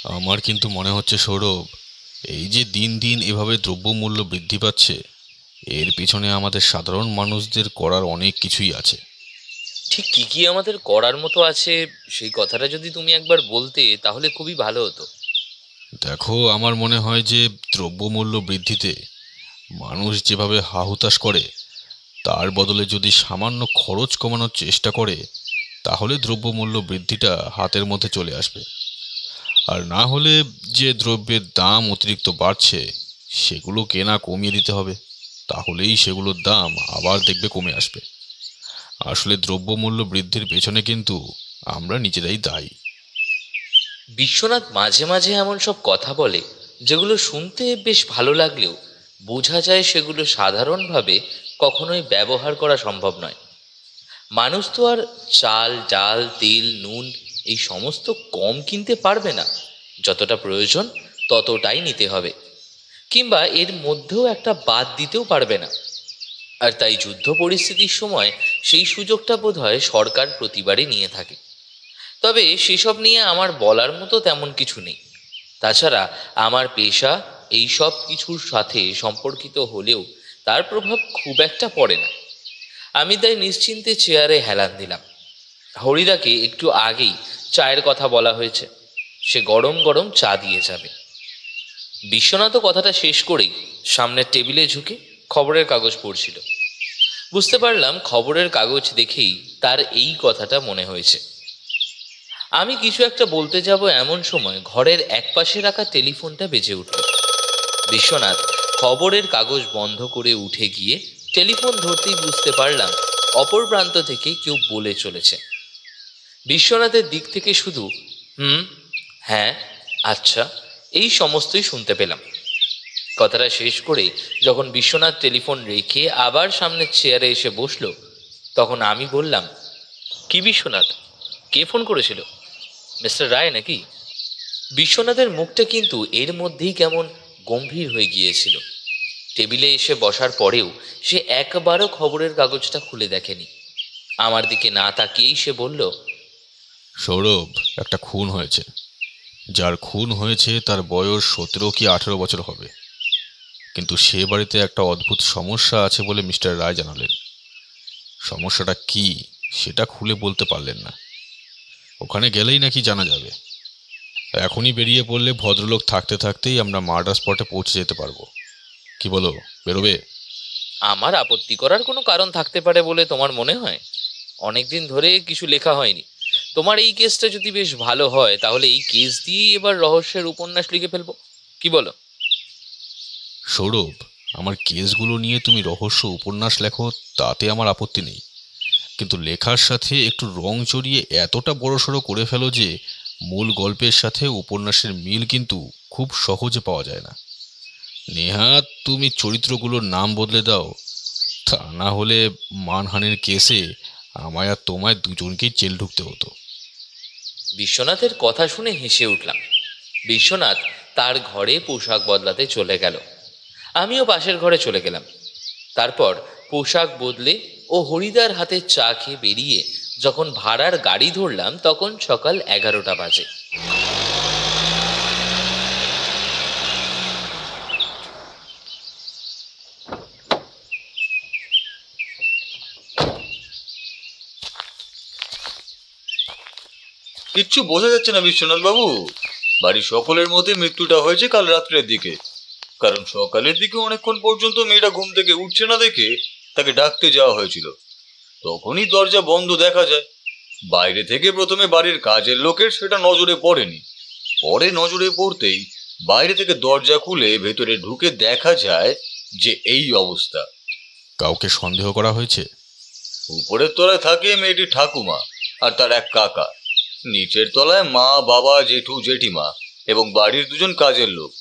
আমার কিন্তু মনে হচ্ছে সৌরভ, এই যে দিন দিন এভাবে দ্রব্যমূল্য বৃদ্ধি পাচ্ছে, এর পিছনে আমাদের সাধারণ মানুষদের করার অনেক কিছুই আছে। ঠিক কি কি আমাদের করার মতো আছে, সেই কথাটা যদি তুমি একবার বলতে তাহলে খুবই ভালো হতো। দেখো, আমার মনে হয় যে দ্রব্যমূল্য বৃদ্ধিতে মানুষ যেভাবে হাহুতাশ করে, তার বদলে যদি সামান্য খরচ কমানোর চেষ্টা করে, তাহলে দ্রব্যমূল্য বৃদ্ধিটা হাতের মধ্যে চলে আসবে। আর না হলে যে দ্রব্যের দাম অতিরিক্ত বাড়ছে, সেগুলো কেনা কমিয়ে দিতে হবে। তাহলেই সেগুলোর দাম আবার দেখবে কমে আসবে। আসলে দ্রব্যমূল্য বৃদ্ধির পেছনে কিন্তু আমরা নিজেরাই দায়ী। বিশ্বনাথ মাঝে মাঝে এমন সব কথা বলে যেগুলো শুনতে বেশ ভালো লাগলেও বোঝা যায় সেগুলো সাধারণভাবে কখনোই ব্যবহার করা সম্ভব নয়। মানুষ তো আর চাল ডাল তেল নুন এই সমস্ত কম কিনতে পারবে না। যতটা প্রয়োজন ততটাই নিতে হবে, কিংবা এর মধ্যেও একটা বাদ দিতেও পারবে না। আর তাই যুদ্ধ পরিস্থিতির সময় সেই সুযোগটা বোধহয় সরকার প্রতিবারই নিয়ে থাকে। তবে সেসব নিয়ে আমার বলার মতো তেমন কিছু নেই। তাছাড়া আমার পেশা এই সব কিছুর সাথে সম্পর্কিত হলেও তার প্রভাব খুব একটা পড়ে না। আমি তাই নিশ্চিন্তে চেয়ারে হেলান দিলাম। হরিদাকে একটু আগেই চায়ের কথা বলা হয়েছে, সে গরম গরম চা দিয়ে যাবে। বিশ্বনাথও কথাটা শেষ করেই সামনের টেবিলে ঝুঁকে খবরের কাগজ পড়ছিল। বুঝতে পারলাম খবরের কাগজ দেখেই তার এই কথাটা মনে হয়েছে। আমি কিছু একটা বলতে যাব এমন সময় ঘরের একপাশে রাখা টেলিফোনটা বেজে উঠল। বিশ্বনাথ খবরের কাগজ বন্ধ করে উঠে গিয়ে টেলিফোন ধরতেই বুঝতে পারলাম অপর প্রান্ত থেকে কেউ বলে চলেছে। বিশ্বনাথের দিক থেকে শুধু হুম, হ্যাঁ, আচ্ছা এই সমস্তই শুনতে পেলাম। কথাটা শেষ করে যখন বিশ্বনাথ টেলিফোন রেখে আবার সামনের চেয়ারে এসে বসলো, তখন আমি বললাম, কি বিশ্বনাথ, কে ফোন করেছিল? মিস্টার রায় নাকি? বিশ্বনাথের মুখটা কিন্তু এর মধ্যেই কেমন গম্ভীর হয়ে গিয়েছিল। টেবিলে এসে বসার পরেও সে একবারও খবরের কাগজটা খুলে দেখেনি। আমার দিকে না তাকিয়েই সে বলল, সৌরভ, একটা খুন হয়েছে। যার খুন হয়েছে তার বয়স 17 কি 18 বছর হবে। কিন্তু সে বাড়িতে একটা অদ্ভুত সমস্যা আছে বলে মিস্টার রায় জানালেন। সমস্যাটা কি সেটা খুলে বলতে পারলেন না। ওখানে গেলেই নাকি জানা যাবে। এখনই বেরিয়ে পড়লে ভদ্রলোক থাকতে থাকতেই আমরা মার্ডার স্পটে পৌঁছে যেতে পারবো। কি বলো, বেরোবে? আমার আপত্তি করার কোনো কারণ থাকতে পারে বলে তোমার মনে হয়? অনেকদিন ধরে কিছু লেখা হয়নি। তোমার এই কেসটা যদি বেশ ভালো হয় তাহলে এই কেস দিয়েই এবার রহস্যের উপন্যাস লিখে ফেলবো, কি বলো? সৌরভ, আমার কেসগুলো নিয়ে তুমি রহস্য উপন্যাস লেখো, তাতে আমার আপত্তি নেই। কিন্তু লেখার সাথে একটু রং চড়িয়ে এতটা বড়সড় করে ফেলো যে মূল গল্পের সাথে উপন্যাসের মিল কিন্তু খুব সহজে পাওয়া যায় না। নেহাত তুমি চরিত্রগুলোর নাম বদলে দাও, তা না হলে মানহানির কেসে আমায় আর তোমায় দুজনকেই জেল ঢুকতে হতো। বিশ্বনাথের কথা শুনে হেসে উঠলাম। বিশ্বনাথ তার ঘরে পোশাক বদলাতে চলে গেল। আমিও পাশের ঘরে চলে গেলাম। তারপর পোশাক বদলে ও হরিদার হাতে চা খেয়ে বেরিয়ে যখন ভাড়ার গাড়ি ধরলাম তখন সকাল 11টা বাজে। কিচ্ছু বোঝা যাচ্ছে না বিশ্বনাথ বাবু। বাড়ির সকলের মধ্যে মৃত্যুটা হয়েছে কাল রাত্রের দিকে। কারণ সকালের দিকে অনেকক্ষণ পর্যন্ত মেয়েটা ঘুম থেকে উঠছে না দেখে তাকে ডাকতে যাওয়া হয়েছিল। তখনই দরজা বন্ধ দেখা যায়। বাইরে থেকে প্রথমে বাড়ির কাজের লোকের সেটা নজরে পড়েনি। পরে নজরে পড়তেই বাইরে থেকে দরজা খুলে ভেতরে ঢুকে দেখা যায় যে এই অবস্থা। কাউকে সন্দেহ করা হয়েছে? উপরের তলায় থাকে মেয়েটির ঠাকুমা আর তার এক কাকা। নিচের তলায় মা, বাবা, জেঠু, জেঠিমা এবং বাড়ির দুজন কাজের লোক।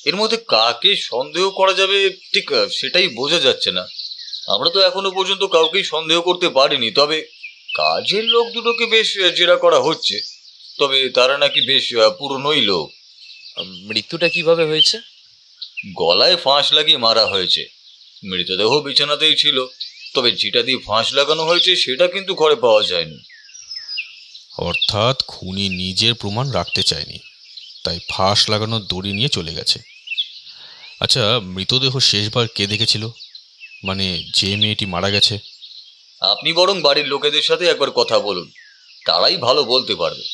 এর মধ্যে কাকে সন্দেহ করা যাবে ঠিক সেটাই বোঝা যাচ্ছে না। আমরা তো এখনো পর্যন্ত কাউকেই সন্দেহ করতে পারিনি। তবে কাজের লোক দুটোকে বেশ জেরা করা হচ্ছে। তবে তারা নাকি বেশ পুরনোই লোক। মৃত্যুটা কিভাবে হয়েছে? গলায় ফাঁস লাগিয়ে মারা হয়েছে। মৃতদেহ বিছানাতেই ছিল। তবে যেটা দিয়ে ফাঁস লাগানো হয়েছে সেটা কিন্তু ঘরে পাওয়া যায়নি। অর্থাৎ খুনি নিজের প্রমাণ রাখতে চায়নি, তাই ফাঁস লাগানো দড়ি নিয়ে চলে গেছে। আচ্ছা, মৃতদেহ শেষবার কে দেখেছিল, মানে যে মেয়েটি মারা গেছে? আপনি বরং বাড়ির লোকেদের সাথে একবার কথা বলুন, তারাই ভালো বলতে পারবে।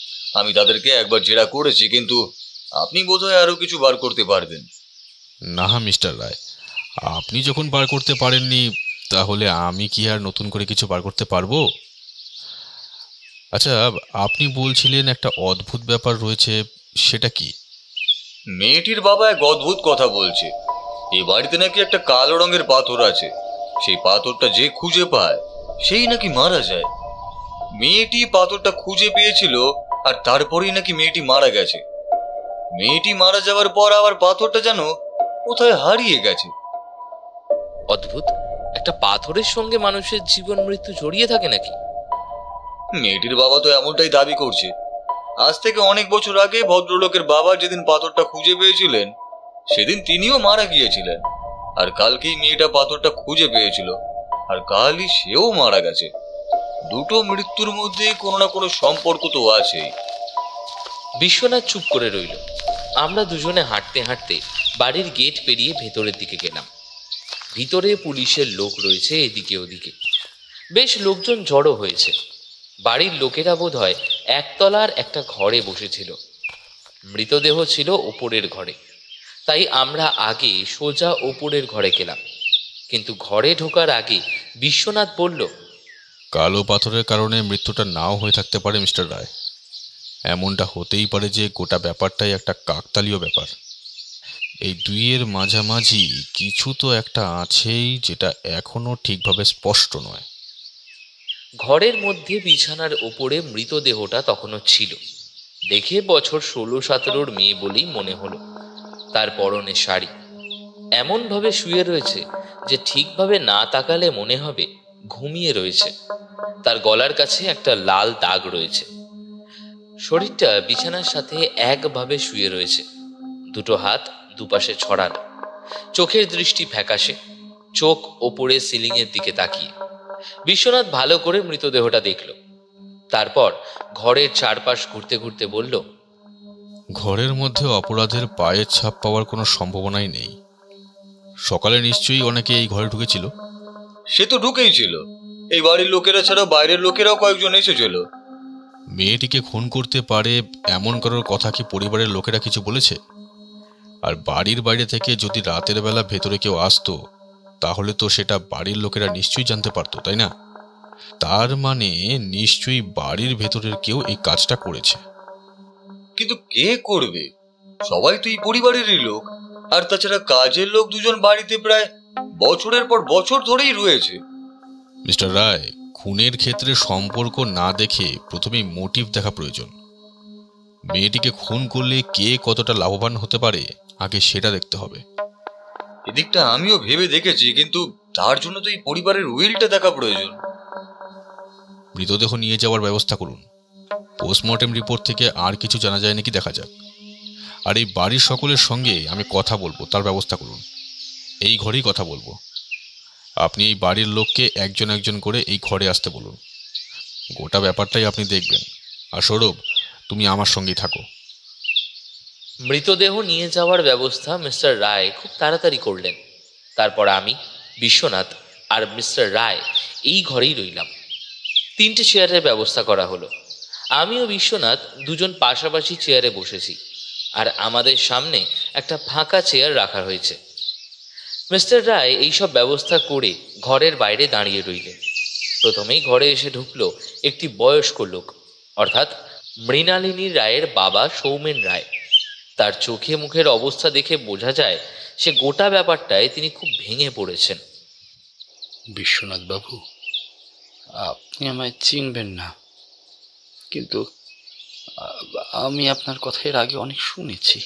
আমি তাদেরকে একবার জেরা করেছি, কিন্তু আপনি বোধহয় আরো কিছু বার করতে পারবেন। না মিস্টার রায়, আপনি যখন বার করতে পারেননি, তাহলে আমি কি আর নতুন করে কিছু বার করতে পারবো? আচ্ছা, আপনি বলছিলেন একটা অদ্ভুত ব্যাপার রয়েছে, সেটা কি? মেয়েটির বাবা এক অদ্ভুত কথা বলছে। এই বাড়িতে নাকি একটা কালো রঙের পাথর আছে, সেই পাথরটা যে খুঁজে পায় সেই নাকি মারা যায়। মেয়েটি পাথরটা খুঁজে পেয়েছিল, আর তারপরেই নাকি মেয়েটি মারা গেছে। মেয়েটি মারা যাওয়ার পর আবার পাথরটা যেন কোথায় হারিয়ে গেছে। অদ্ভুত, একটা পাথরের সঙ্গে মানুষের জীবন মৃত্যু জড়িয়ে থাকে নাকি? মেয়েটির বাবা তো এমনটাই দাবি করছে। আজ থেকে অনেক বছর আগে ভদ্রলোকের বাবা যেদিন পাথরটা খুঁজে পেয়েছিলেন, সেদিন তিনিও মারা গিয়েছিলেন। আর কালকেই মেয়েটা পাথরটা খুঁজে পেয়েছিল, আর কালই সেও মারা গেছে। দুটো মৃত্যুর মধ্যে কোনো না কোনো সম্পর্ক তো আছেই। বিশ্বনাথ চুপ করে রইল। আমরা দুজনে হাঁটতে হাঁটতে বাড়ির গেট পেরিয়ে ভেতরের দিকে গেলাম। ভিতরে পুলিশের লোক রয়েছে এদিকে ওদিকে, বেশ লোকজন জড়ো হয়েছে। বাড়ির লোকেরা বোধহয় একতলার একটা ঘরে বসেছিল। মৃতদেহ ছিল ওপরের ঘরে, তাই আমরা আগে সোজা ওপরের ঘরে গেলাম। কিন্তু ঘরে ঢোকার আগে বিশ্বনাথ বলল, কালো পাথরের কারণে মৃত্যুটা নাও হয়ে থাকতে পারে মিস্টার রায়। এমনটা হতেই পারে যে গোটা ব্যাপারটাই একটা কাকতালীয় ব্যাপার। এই দুইয়ের মাঝামাঝি কিছু তো একটা আছেই, যেটা এখনো ঠিকভাবে স্পষ্ট নয়। ঘরের মধ্যে বিছানার ওপরে মৃতদেহটা তখনও ছিল। দেখে বছর 16-17 মেয়ে বলেই মনে হলো। তার পরনে শাড়ি, এমনভাবে শুয়ে রয়েছে যে ঠিকভাবে না তাকালে মনে হবে ঘুমিয়ে রয়েছে। তার গলার কাছে একটা লাল দাগ রয়েছে। শরীরটা বিছানার সাথে একভাবে শুয়ে রয়েছে, দুটো হাত দুপাশে ছড়ানো, চোখের দৃষ্টি ফ্যাকাশে, চোখ ওপরে সিলিংয়ের দিকে তাকিয়ে। বিশ্বনাথ ভালো করে মৃতদেহটা দেখল, তারপর ঘরের চারপাশ ঘুরতে ঘুরতে বলল, ঘরের মধ্যে অপরাধের পায়ের ছাপ পাওয়ার কোনো সম্ভাবনাই নেই। সকালে নিশ্চয়ই অনেকে এই ঘরে ঢুকেছিল। সে তো ঢুকেই ছিল। এই বাড়ির লোকেরা ছাড়া বাইরের লোকেরাও কয়েকজন এসেছিল। মেয়েটিকে খুন করতে পারে এমন কারোর কথা কি পরিবারের লোকেরা কিছু বলেছে? আর বাড়ির বাইরে থেকে যদি রাতের বেলা ভেতরে কেউ আসতো, তাহলে তো সেটা বাড়ির লোকেরা নিশ্চয়ই জানতে পারতো, তাই না? তার মানে নিশ্চয়ই বাড়ির ভেতরের কেউ এই কাজটা করেছে। কিন্তু কে করবে? সবাই তো এই পরিবারেরই লোক। আর তাছাড়া কাজের লোক দুজন বাড়িতে প্রায় বছরের পর বছর ধরেই রয়েছে। মিস্টার রায়, খুনের ক্ষেত্রে সম্পর্ক না দেখে প্রথমেই মোটিভ দেখা প্রয়োজন। মেয়েটিকে খুন করলে কে কতটা লাভবান হতে পারে, আগে সেটা দেখতে হবে। এদিকটা আমিও ভেবে দেখেছি, কিন্তু তার জন্য তো এই পরিবারের উইলটা দেখা প্রয়োজন। মৃতদেহ নিয়ে যাওয়ার ব্যবস্থা করুন। পোস্টমর্টেম রিপোর্ট থেকে আর কিছু জানা যায় নাকি দেখা যাক। আর এই বাড়ির সকলের সঙ্গে আমি কথা বলবো, তার ব্যবস্থা করুন। এই ঘরেই কথা বলবো। আপনি এই বাড়ির লোককে একজন একজন করে এই ঘরে আসতে বলুন। গোটা ব্যাপারটাই আপনি দেখবেন। আর সৌরভ, তুমি আমার সঙ্গেই থাকো। মৃতদেহ নিয়ে যাওয়ার ব্যবস্থা মিস্টার রায় খুব তাড়াতাড়ি করলেন। তারপর আমি, বিশ্বনাথ আর মিস্টার রায় এই ঘরেই রইলাম। 3টে চেয়ারের ব্যবস্থা করা হলো। আমি ও বিশ্বনাথ দুজন পাশাপাশি চেয়ারে বসেছি, আর আমাদের সামনে একটা ফাঁকা চেয়ার রাখা হয়েছে। মিস্টার রায় এইসব ব্যবস্থা করে ঘরের বাইরে দাঁড়িয়ে রইলেন। প্রথমেই ঘরে এসে ঢুকলো একটি বয়স্ক লোক, অর্থাৎ মৃণালিনী রায়ের বাবা সৌমেন রায়। তার চোখে মুখের অবস্থা দেখে বোঝা যায় সে গোটা ব্যাপারটায় তিনি খুব ভেঙে পড়েছেন। বিশ্বনাথ বাবু, আপনি আমায় চিনবেন না, কিন্তু আমি আপনার কথা এর আগে অনেক শুনেছি।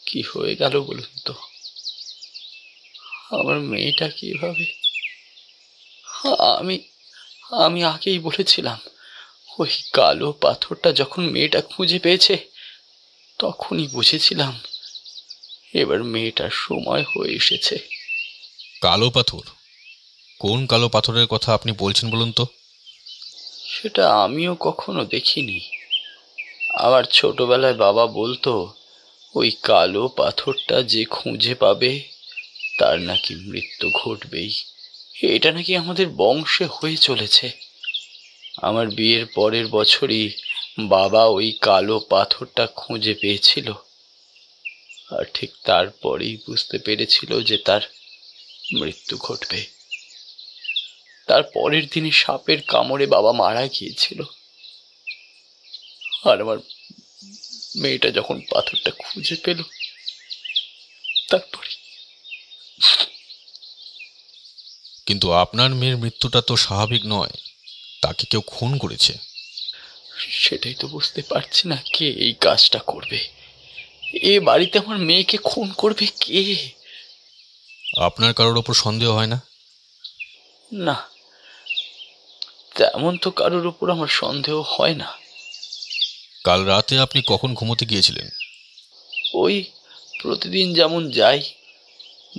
কি হয়ে গেল বলুন তো? আমার মেয়েটা কিভাবে? আমি আমি আগেই বলেছিলাম, ওই কালো পাথরটা যখন মেয়েটা খুঁজে পেয়েছে, তখনই বুঝেছিলাম এবার মেয়েটার সময় হয়ে এসেছে। কালো পাথর? কোন কালো পাথরের কথা আপনি বলছেন বলুন তো? সেটা আমিও কখনো দেখিনি। আমার ছোটবেলায় বাবা বলতো, ওই কালো পাথরটা যে খুঁজে পাবে তার নাকি মৃত্যু ঘটবেই। এটা নাকি আমাদের বংশে হয়ে চলেছে। আমার বিয়ের পরের বছরই বাবা ওই কালো পাথরটা খুঁজে পেয়েছিল, আর ঠিক তারপরেই বুঝতে পেরেছিল যে তার মৃত্যু ঘটবে। তার পরের দিনই সাপের কামড়ে বাবা মারা গিয়েছিল। আর আমার মেয়েটা যখন পাথরটা খুঁজে পেল, তারপরে কিন্তু আপনার মেয়ের মৃত্যুটা তো স্বাভাবিক নয়, তাকে কেউ খুন করেছে। সেটাই তো বুঝতে পারছি না, কে এই কাজটা করবে। এ বাড়িতে আমার মেয়েকে খুন করবে কে? আপনার কারোর ওপর সন্দেহ হয় না? না, তেমন তো কারোর উপর আমার সন্দেহ হয় না। কাল রাতে আপনি কখন ঘুমোতে গিয়েছিলেন? ওই প্রতিদিন যেমন যাই,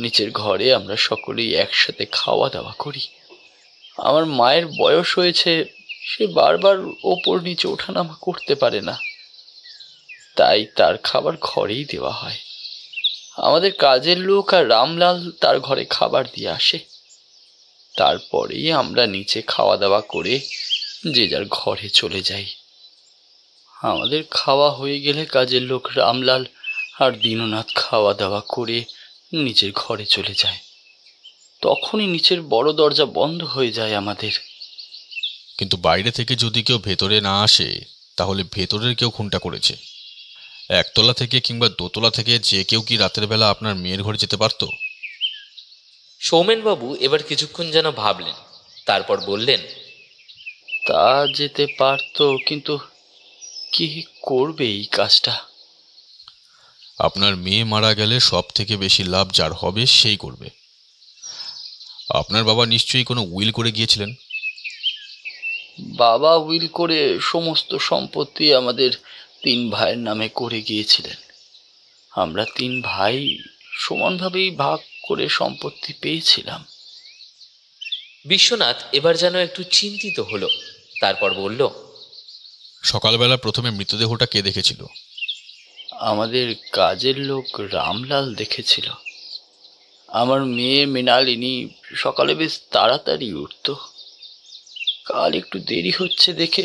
নিচের ঘরে আমরা সকলেই একসাথে খাওয়া দাওয়া করি। আমার মায়ের বয়স হয়েছে, সে বারবার ওপর নিচে ওঠানামা করতে পারে না, তাই তার খাবার ঘরেই দেওয়া হয়। আমাদের কাজের লোক আর রামলাল তার ঘরে খাবার দিয়ে আসে। তারপরেই আমরা নিচে খাওয়া দাওয়া করে যে যার ঘরে চলে যাই। আমাদের খাওয়া হয়ে গেলে কাজের লোক রামলাল আর দীননাথ খাওয়া দাওয়া করে নিচের ঘরে চলে যায়। তখনই নিচের বড় দরজা বন্ধ হয়ে যায় আমাদের। কিন্তু বাইরে থেকে যদি কেউ ভেতরে না আসে, তাহলে ভেতরের কেউ খুনটা করেছে। একতলা থেকে কিংবা দোতলা থেকে যে কেউ কি রাতের বেলা আপনার মেয়ের ঘরে যেতে পারতো? সৌমেনবাবু এবার কিছুক্ষণ যেন ভাবলেন, তারপর বললেন, তা যেতে পারতো, কিন্তু কি করবে এই কাজটা? আপনার মেয়ে মারা গেলে সব থেকে বেশি লাভ যার হবে সেই করবে। আপনার বাবা নিশ্চয়ই কোনো উইল করে গিয়েছিলেন। বাবা উইল করে সমস্ত সম্পত্তি আমাদের 3 ভাইয়ের নামে করে গিয়েছিলেন। আমরা 3 ভাই সমানভাবেই ভাগ করে সম্পত্তি পেয়েছিলাম। বিশ্বনাথ এবার যেন একটু চিন্তিত হলো, তারপর বলল, সকালবেলা প্রথমে মৃতদেহটা কে দেখেছিল? আমাদের কাজের লোক রামলাল দেখেছিল। আমার মেয়ে মৃণালিনী সকালে বেশ তাড়াতাড়ি উঠত। কাল একটু দেরি হচ্ছে দেখে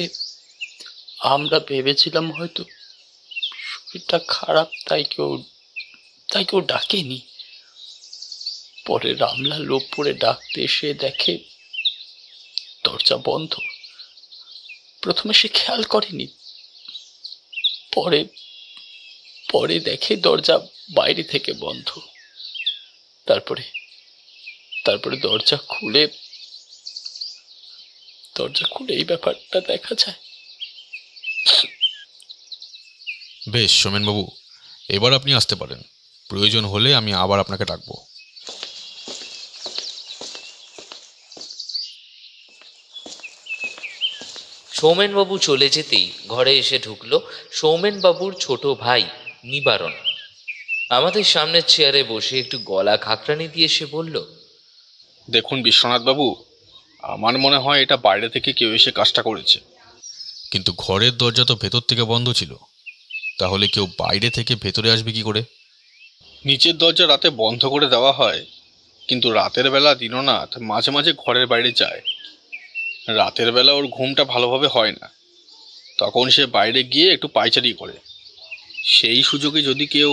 আমরা ভেবেছিলাম হয়তো শরীরটা খারাপ, তাই কেউ ডাকেনি। পরে রামলাল ওপরে ডাকতে এসে দেখে দরজা বন্ধ। প্রথমে সে খেয়াল করেনি, পরে দেখে দরজা বাইরে থেকে বন্ধ। তারপরে দরজা খুলে এই ব্যাপারটা দেখা যায়। বেশ সোমেনবাবু, এবার আপনি আসতে পারেন। প্রয়োজন হলে আমি আবার আপনাকে ডাকবো। সৌমেনবাবু চলে যেতেই ঘরে এসে ঢুকলো সৌমেনবাবুর ছোট ভাই নিবারণ। আমাদের সামনের চেয়ারে বসে একটু গলা খাকরানি দিয়ে সে বলল, দেখুন বিশ্বনাথবাবু, আমার মনে হয় এটা বাইরে থেকে কেউ এসে কাজটা করেছে। কিন্তু ঘরের দরজা তো ভেতর থেকে বন্ধ ছিল, তাহলে কেউ বাইরে থেকে ভেতরে আসবে কি করে? নিচের দরজা রাতে বন্ধ করে দেওয়া হয়, কিন্তু রাতের বেলা দীননাথ মাঝে মাঝে ঘরের বাইরে যায়। রাতের বেলা ওর ঘুমটা ভালোভাবে হয় না, তখন সে বাইরে গিয়ে একটু পায়চারি করে। সেই সুযোগে যদি কেউ...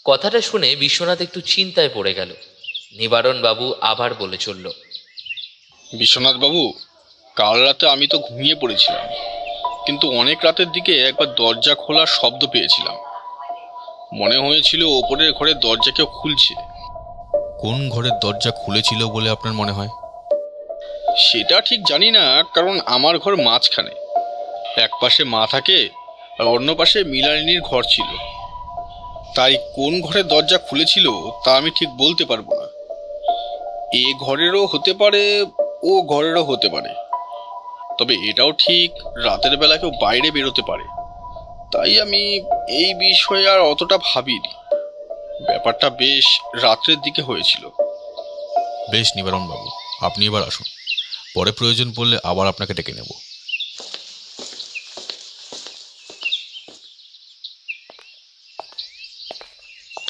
কথাটা শুনে বিশ্বনাথ একটু চিন্তায় পড়ে গেল। নিবারণ বাবু আবার বলে চলল, বিশ্বনাথবাবু, কাল রাতে আমি তো ঘুমিয়ে পড়েছিলাম, কিন্তু অনেক রাতের দিকে একবার দরজা খোলার শব্দ পেয়েছিলাম। মনে হয়েছিল ওপরের ঘরের দরজা কেউ খুলছে। কোন ঘরের দরজা খুলেছিল বলে আপনার মনে হয়? সেটা ঠিক জানি না, কারণ আমার ঘর মাঝখানে। এক পাশে মা থাকে আর অন্য পাশে মৃণালিনীর ঘর ছিল। তাই কোন ঘরের দরজা খুলেছিল তা আমি ঠিক বলতে পারবো না। এ ঘরেরও হতে পারে, ও ঘরেরও হতে পারে। তবে এটাও ঠিক, রাতের বেলা কেউ বাইরে বেরোতে পারে। তাই আমি এই বিষয়ে আর অতটা ভাবিনি। ব্যাপারটা বেশ রাত্রের দিকে হয়েছিল। বেশ নিবারণবাবু, আপনি এবার আসুন। পরে প্রয়োজন পড়লে আবার আপনাকে ডেকে নেব।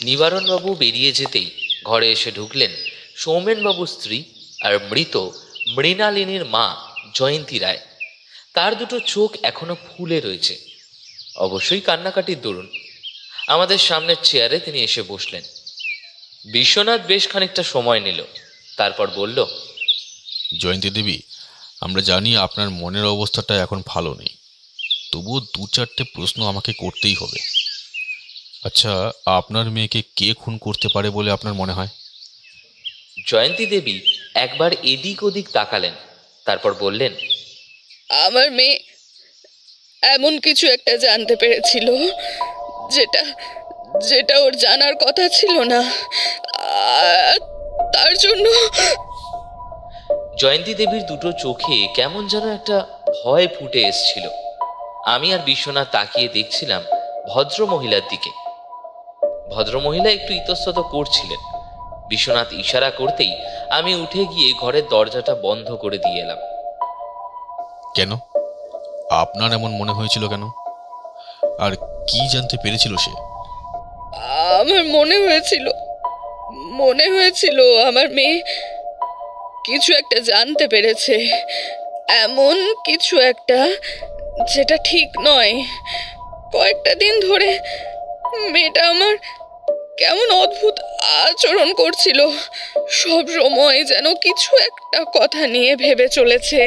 নিবারণবাবু বেরিয়ে যেতেই ঘরে এসে ঢুকলেন সৌমেনবাবুর স্ত্রী আর মৃত মৃণালিনীর মা জয়ন্তী রায়। তার দুটো চোখ এখনো ফুলে রয়েছে, অবশ্যই কান্নাকাটির দরুন। আমাদের সামনের চেয়ারে তিনি এসে বসলেন। বিশ্বনাথ বেশ খানিকটা সময় নিল, তারপর বলল, জয়ন্তী দেবী, আমরা জানি আপনার মনের অবস্থাটা এখন ভালো নেই, তবুও দু চারটে প্রশ্ন আমাকে করতেই হবে। আচ্ছা, আপনার মেয়েকে কে খুন করতে পারে বলে আপনার মনে হয়? জয়ন্তী দেবী একবার এদিক ওদিক তাকালেন, তারপর বললেন, আমার মেয়ে এমন কিছু একটা জানতে পেরেছিল যেটা যেটা ওর জানার কথা ছিল না, আর তার জন্য। জয়ন্তী দেবীর দুটো চোখে কেমন যেন একটা ভয় ফুটে এসছিল। আমি আর বিশ্বনাথ তাকিয়ে দেখছিলাম ভদ্রমহিলার দিকে। ভদ্রমহিলা একটু ইতস্তত করছিলেন। বিশ্বনাথ ইশারা করতেই আমি উঠে গিয়ে ঘরের দরজাটা বন্ধ করে দিয়ে এলাম। কেন? আপনার এমন মনে হয়েছিল কেন? আর কি জানতে পেরেছিল সে? আমার মনে হয়েছিল আমার মেয়ে কিছু একটা জানতে পেরেছে, এমন কিছু একটা যেটা ঠিক নয়। কয়েকটা দিন ধরে মেয়েটা আমার কেমন অদ্ভুত আচরণ করছিল, সব সময় যেন কিছু একটা কথা নিয়ে ভেবে চলেছে,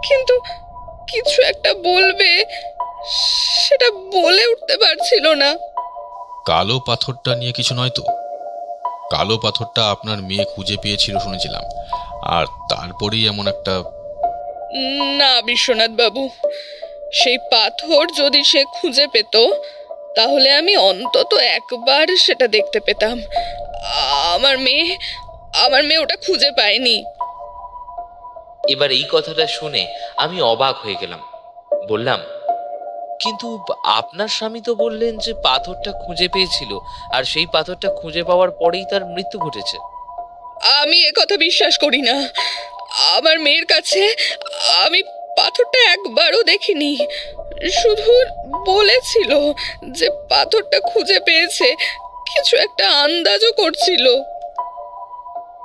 কিন্তু কিছু একটা বলবে সেটা বলে উঠতে পারছিল না। কালো পাথরটা নিয়ে কিছু নয় তো? কালো পাথরটা আপনার মেয়ে খুঁজে পেয়েছিল শুনেছিলাম, আর তারপরেই এমন একটা। না বিশ্বনাথ বাবু, সেই পাথর যদি সে খুঁজে পেত তাহলে আমি অন্তত একবার সেটা দেখতে পেতাম। আমার মেয়ে ওটা খুঁজে পায়নি। এবার এই কথাটা শুনে আমি অবাক হয়ে গেলাম। বললাম, কিন্তু আপনার স্বামী তো বললেন যে পাথরটা খুঁজে পেয়েছিল, আর সেই পাথরটা খুঁজে পাওয়ার পরেই তার মৃত্যু ঘটেছে। আমি একথা বিশ্বাস করি না। আমার মেয়ের কাছে আমি পাথরটা একবারও দেখিনি, শুধু বলেছিল যে পাথরটা খুঁজে পেয়েছে, কিছু একটা আন্দাজও করছিল।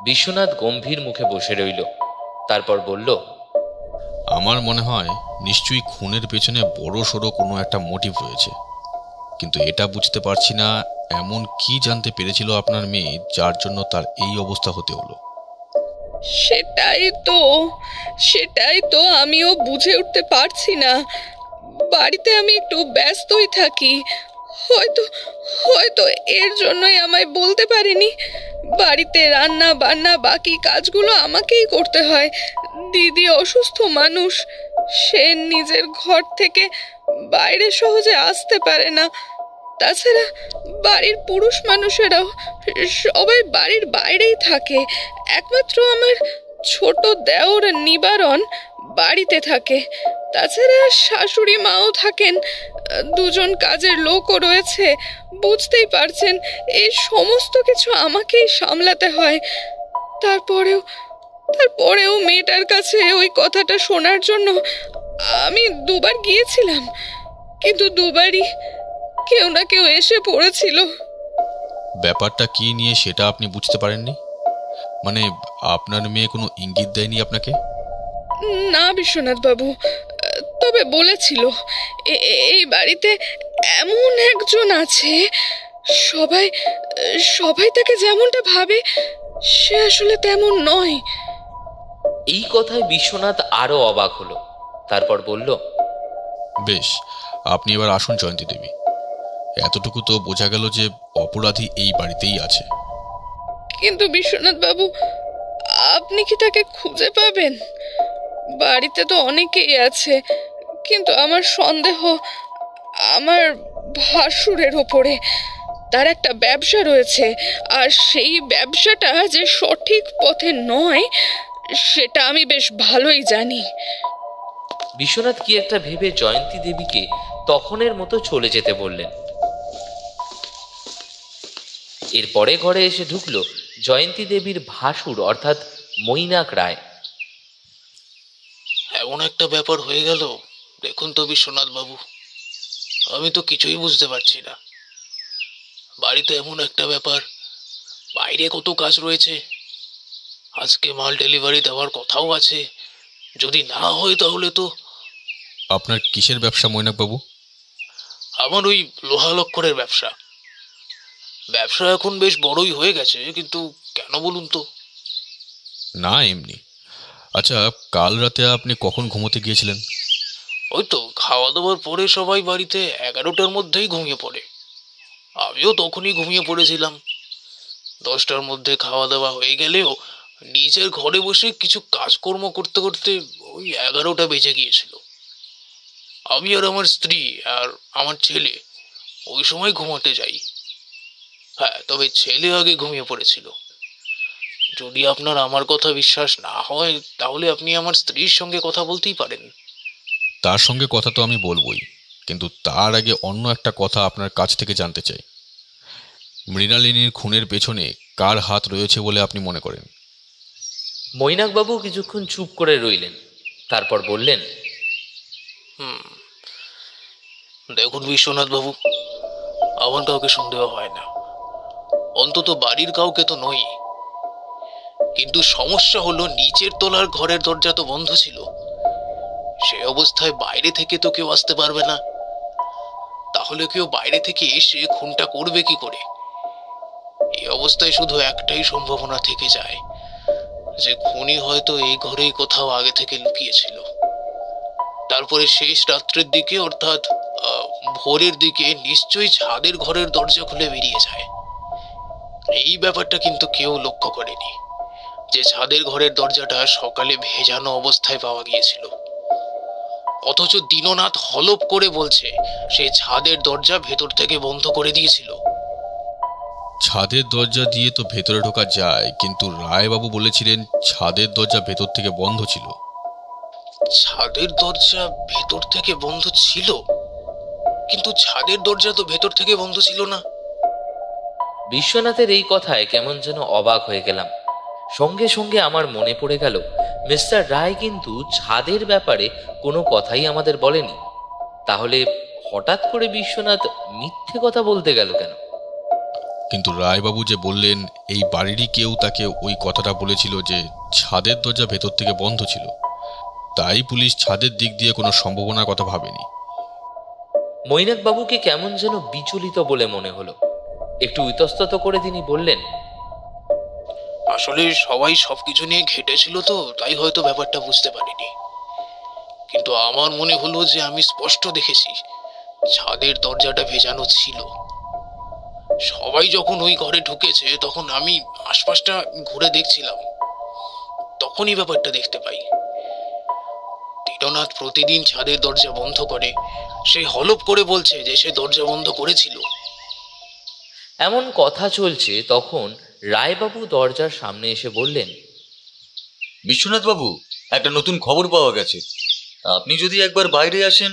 বিশ্বনাথ গম্ভীর মুখে বসে রইল, তারপর বলল, আমার মনে হয় নিশ্চয়ই খুনের পেছনে বড় সড়ো কোনো একটা মোটিভ রয়েছে, কিন্তু এটা বুঝতে পারছি না এমন কি জানতে পেরেছিল আপনার মেয়ে যার জন্য তার এই অবস্থা হতে হলো। সেটাই তো আমিও বুঝে উঠতে পারছি না। বাড়িতে আমি একটু ব্যস্তই থাকি, হয়তো এর জন্যই আমায় বলতে পারিনি। বাড়িতে রান্না বান্না বাকি কাজগুলো আমাকেই করতে হয়। দিদি অসুস্থ মানুষ, সে নিজের ঘর থেকে বাইরে সহজে আসতে পারে না। তাছাড়া বাড়ির পুরুষ মানুষেরাও সবাই বাড়ির বাইরেই থাকে, একমাত্র আমার ছোট দেওর নিবারণ বাড়িতে থাকে। তাছাড়া শাশুড়ি মাও থাকেন, দুজন কাজের লোকও রয়েছে। বুঝতেই পারছেন, এই সমস্ত কিছু আমাকেই সামলাতে হয়। তারপরেও মেয়েটার কাছে ওই কথাটা শোনার জন্য আমি দুবার গিয়েছিলাম, কিন্তু দুবারই কেউ না কেউ এসে পড়েছিল। ব্যাপারটা কি নিয়ে সেটা আপনি বুঝতে পারেননি? মানে আপনার মেয়ে কোনো ইঙ্গিত দেয়নি আপনাকে? না বিশ্বনাথ বাবু, তবে বলেছিল এই বাড়িতে এমন একজন আছে, সবাই তাকে যেমনটা ভাবে সে আসলে তেমন নয়। এই কথায় বিশ্বনাথ আরো অবাক হলো, তারপর বলল, বেশ, আপনি এবার আসুন জয়ন্তী দেবী। এতটুকু তো বোঝা গেল যে অপরাধী এই বাড়িতেই আছে। কিন্তু বিশ্বনাথ বাবু, আপনি কি তাকে খুঁজে পাবেন? বাড়িতে তো অনেকেই আছে, কিন্তু আমার সন্দেহ আমার ভাসুরের ওপরে। তার একটা ব্যবসা রয়েছে, আর সেই ব্যবসাটা যে সঠিক পথে নয় সেটা আমি বেশ ভালোই জানি। বিশ্বনাথ কি একটা ভেবে জয়ন্তী দেবীকে তখনের মতো চলে যেতে বললেন। এরপরে ঘরে এসে ঢুকলো জয়ন্তী দেবীর ভাসুর অর্থাৎ মৈনাক রায়। এমন একটা ব্যাপার হয়ে গেল, দেখুন তো বিশ্বনাথ বাবু, আমি তো কিছুই বুঝতে পারছি না। বাড়িতে এমন একটা ব্যাপার, বাইরে কত কাজ রয়েছে, আজকে মাল ডেলিভারি দেওয়ার কথাও আছে, যদি না হয় তাহলে তো। আপনার কিসের ব্যবসা মৈনাকবাবু? আমার ওই লোহা লক্করের ব্যবসা। ব্যবসা এখন বেশ বড়ই হয়ে গেছে, কিন্তু কেন বলুন তো? না, এমনি। আচ্ছা, কাল রাতে আপনি কখন ঘুমোতে গিয়েছিলেন? ওই তো খাওয়া দাওয়ার পরে সবাই বাড়িতে 11টার মধ্যেই ঘুমিয়ে পড়ে, আমিও তখনই ঘুমিয়ে পড়েছিলাম। 10টার মধ্যে খাওয়া দাওয়া হয়ে গেলেও নিজের ঘরে বসে কিছু কাজকর্ম করতে করতে ওই 11টা বেজে গিয়েছিল। আমি আর আমার স্ত্রী আর আমার ছেলে ওই সময় ঘুমাতে যাই। হ্যাঁ, তবে ছেলে আগে ঘুমিয়ে পড়েছিল। যদি আপনার আমার কথা বিশ্বাস না হয় তাহলে আপনি আমার স্ত্রীর সঙ্গে কথা বলতেই পারেন। তার সঙ্গে কথা তো আমি বলবই, কিন্তু তার আগে অন্য একটা কথা আপনার কাছ থেকে জানতে চাই। মৃণালিনীর খুনের পেছনে কার হাত রয়েছে বলে আপনি মনে করেন? মৈনাকবাবু কিছুক্ষণ চুপ করে রইলেন, তারপর বললেন, দেখুন বিশ্বনাথ বাবু, আমার কাউকে সন্দেহ হয় না, অন্তত বাড়ির কাউকে তো নই। কিন্তু সমস্যা হলো নিচের তলার ঘরের দরজা তো বন্ধ ছিল। সে অবস্থায় বাইরে থেকে তো কেউ আসতে পারবে না। তাহলে কেউ বাইরে থেকে এসে খুনটা করবে কি করে? এই অবস্থায় শুধু একটাই সম্ভাবনা থেকে যায়, যে খুনি হয়তো এই ঘরেই কোথাও আগে থেকে লুকিয়েছিল। তারপরে শেষ রাত্রের দিকে, অর্থাৎ ভোরের দিকে নিশ্চয়ই ছাদের ঘরের দরজা খুলে বেরিয়ে যায়। এই ব্যাপারটা কিন্তু কেউ লক্ষ্য করেনি যে ছাদের ঘরের দরজাটা সকালে ভেজানো অবস্থায় পাওয়া গিয়েছিল। অথচ দীননাথ হলপ করে বলছে সে ছাদের দরজা ভেতর থেকে বন্ধ করে দিয়েছিল। ছাদের দরজা দিয়ে তো ভেতরে ঢোকা যায়, কিন্তু রায়বাবু বলেছিলেন ছাদের দরজা ভেতর থেকে বন্ধ ছিল। ছাদের দরজা ভেতর থেকে বন্ধ ছিল, কিন্তু ছাদের দরজা তো ভেতর থেকে বন্ধ ছিল না। বিশ্বনাথের এই কথায় কেমন যেন অবাক হয়ে গেলাম। সঙ্গে সঙ্গে আমার মনে পড়ে গেল, মিস্টার রায় কিন্তু ছাদের ব্যাপারে কোনো কথাই আমাদের বলেনি। তাহলে হঠাৎ করে বিশ্বনাথ মিথ্যে কথা বলতে গেল কেন? কিন্তু রায়বাবু যে বললেন এই বাড়িরই কেউ তাকে ওই কথাটা বলেছিল যে ছাদের দরজা ভেতর থেকে বন্ধ ছিল, তাই পুলিশ ছাদের দিক দিয়ে কোনো সম্ভাবনার কথা ভাবেনি। মৈনাকবাবুকে কেমন যেন বিচলিত বলে মনে হলো। একটু ইতস্তত করে তিনি বললেন, আসলে সবাই সবকিছু নিয়ে ঘেটেছিল তো, তাই হয়তো ব্যাপারটা বুঝতে পারিনি। কিন্তু আমার মনে হলো যে আমি স্পষ্ট দেখেছি ছাদের দরজাটা ভেজানো ছিল। সবাই যখন ওই ঘরে ঢুকেছে তখন আমি আশপাশটা ঘুরে দেখছিলাম, তখনই ব্যাপারটা দেখতে পাই। দীননাথ প্রতিদিন ছাদের দরজা বন্ধ করে, সে হলপ করে বলছে যে সে দরজা বন্ধ করেছিল। এমন কথা চলছে তখন রায়বাবু দরজার সামনে এসে বললেন, বিশ্বনাথ বাবু, একটা নতুন খবর পাওয়া গেছে, আপনি যদি একবার বাইরে আসেন।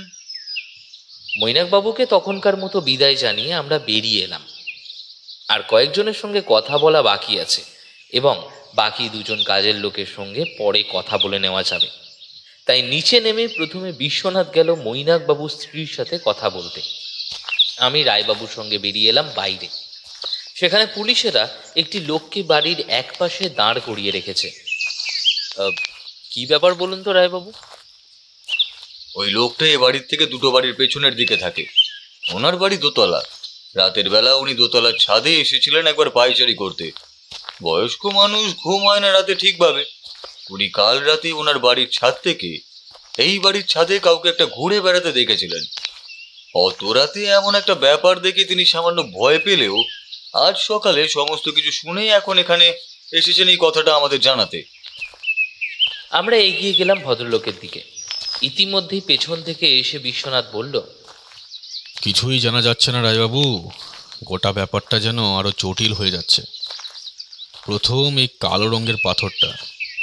মৈনাকবাবুকে তখনকার মতো বিদায় জানিয়ে আমরা বেরিয়ে এলাম। আর কয়েকজনের সঙ্গে কথা বলা বাকি আছে, এবং বাকি দুজন কাজের লোকের সঙ্গে পরে কথা বলে নেওয়া যাবে। তাই নিচে নেমে প্রথমে বিশ্বনাথ গেল মৈনাকবাবুর স্ত্রীর সাথে কথা বলতে। আমি রায়বাবুর সঙ্গে বেরিয়ে এলাম বাইরে। সেখানে পুলিশেরা একটি লোককে বাড়ির এক পাশে দাঁড় করিয়ে রেখেছে। কি ব্যাপার বলুন তো রায়বাবু? ওই লোকটা এ বাড়ির থেকে দুটো বাড়ির পেছনের দিকে থাকে। ওনার বাড়ি দোতলা। রাতের বেলা উনি দোতলার ছাদে এসেছিলেন একবার পায়চারি করতে। বয়স্ক মানুষ, ঘুম হয় না রাতে ঠিকভাবে। উনি কাল রাতে ওনার বাড়ির ছাদ থেকে এই বাড়ির ছাদে কাউকে একটা ঘুরে বেড়াতে দেখেছিলেন। অত রাতে এমন একটা ব্যাপার দেখে তিনি সামান্য ভয় পেলেও আজ সকালে সমস্ত কিছু শুনেই এখন এখানে এসেছেন এই কথাটা আমাদের জানাতে। আমরা এগিয়ে গেলাম ভদ্রলোকের দিকে। ইতিমধ্যেই পেছন থেকে এসে বিশ্বনাথ বলল, কিছুই জানা যাচ্ছে না রায়বাবু, গোটা ব্যাপারটা যেন আরো জটিল হয়ে যাচ্ছে। প্রথম এই কালো রঙের পাথরটা,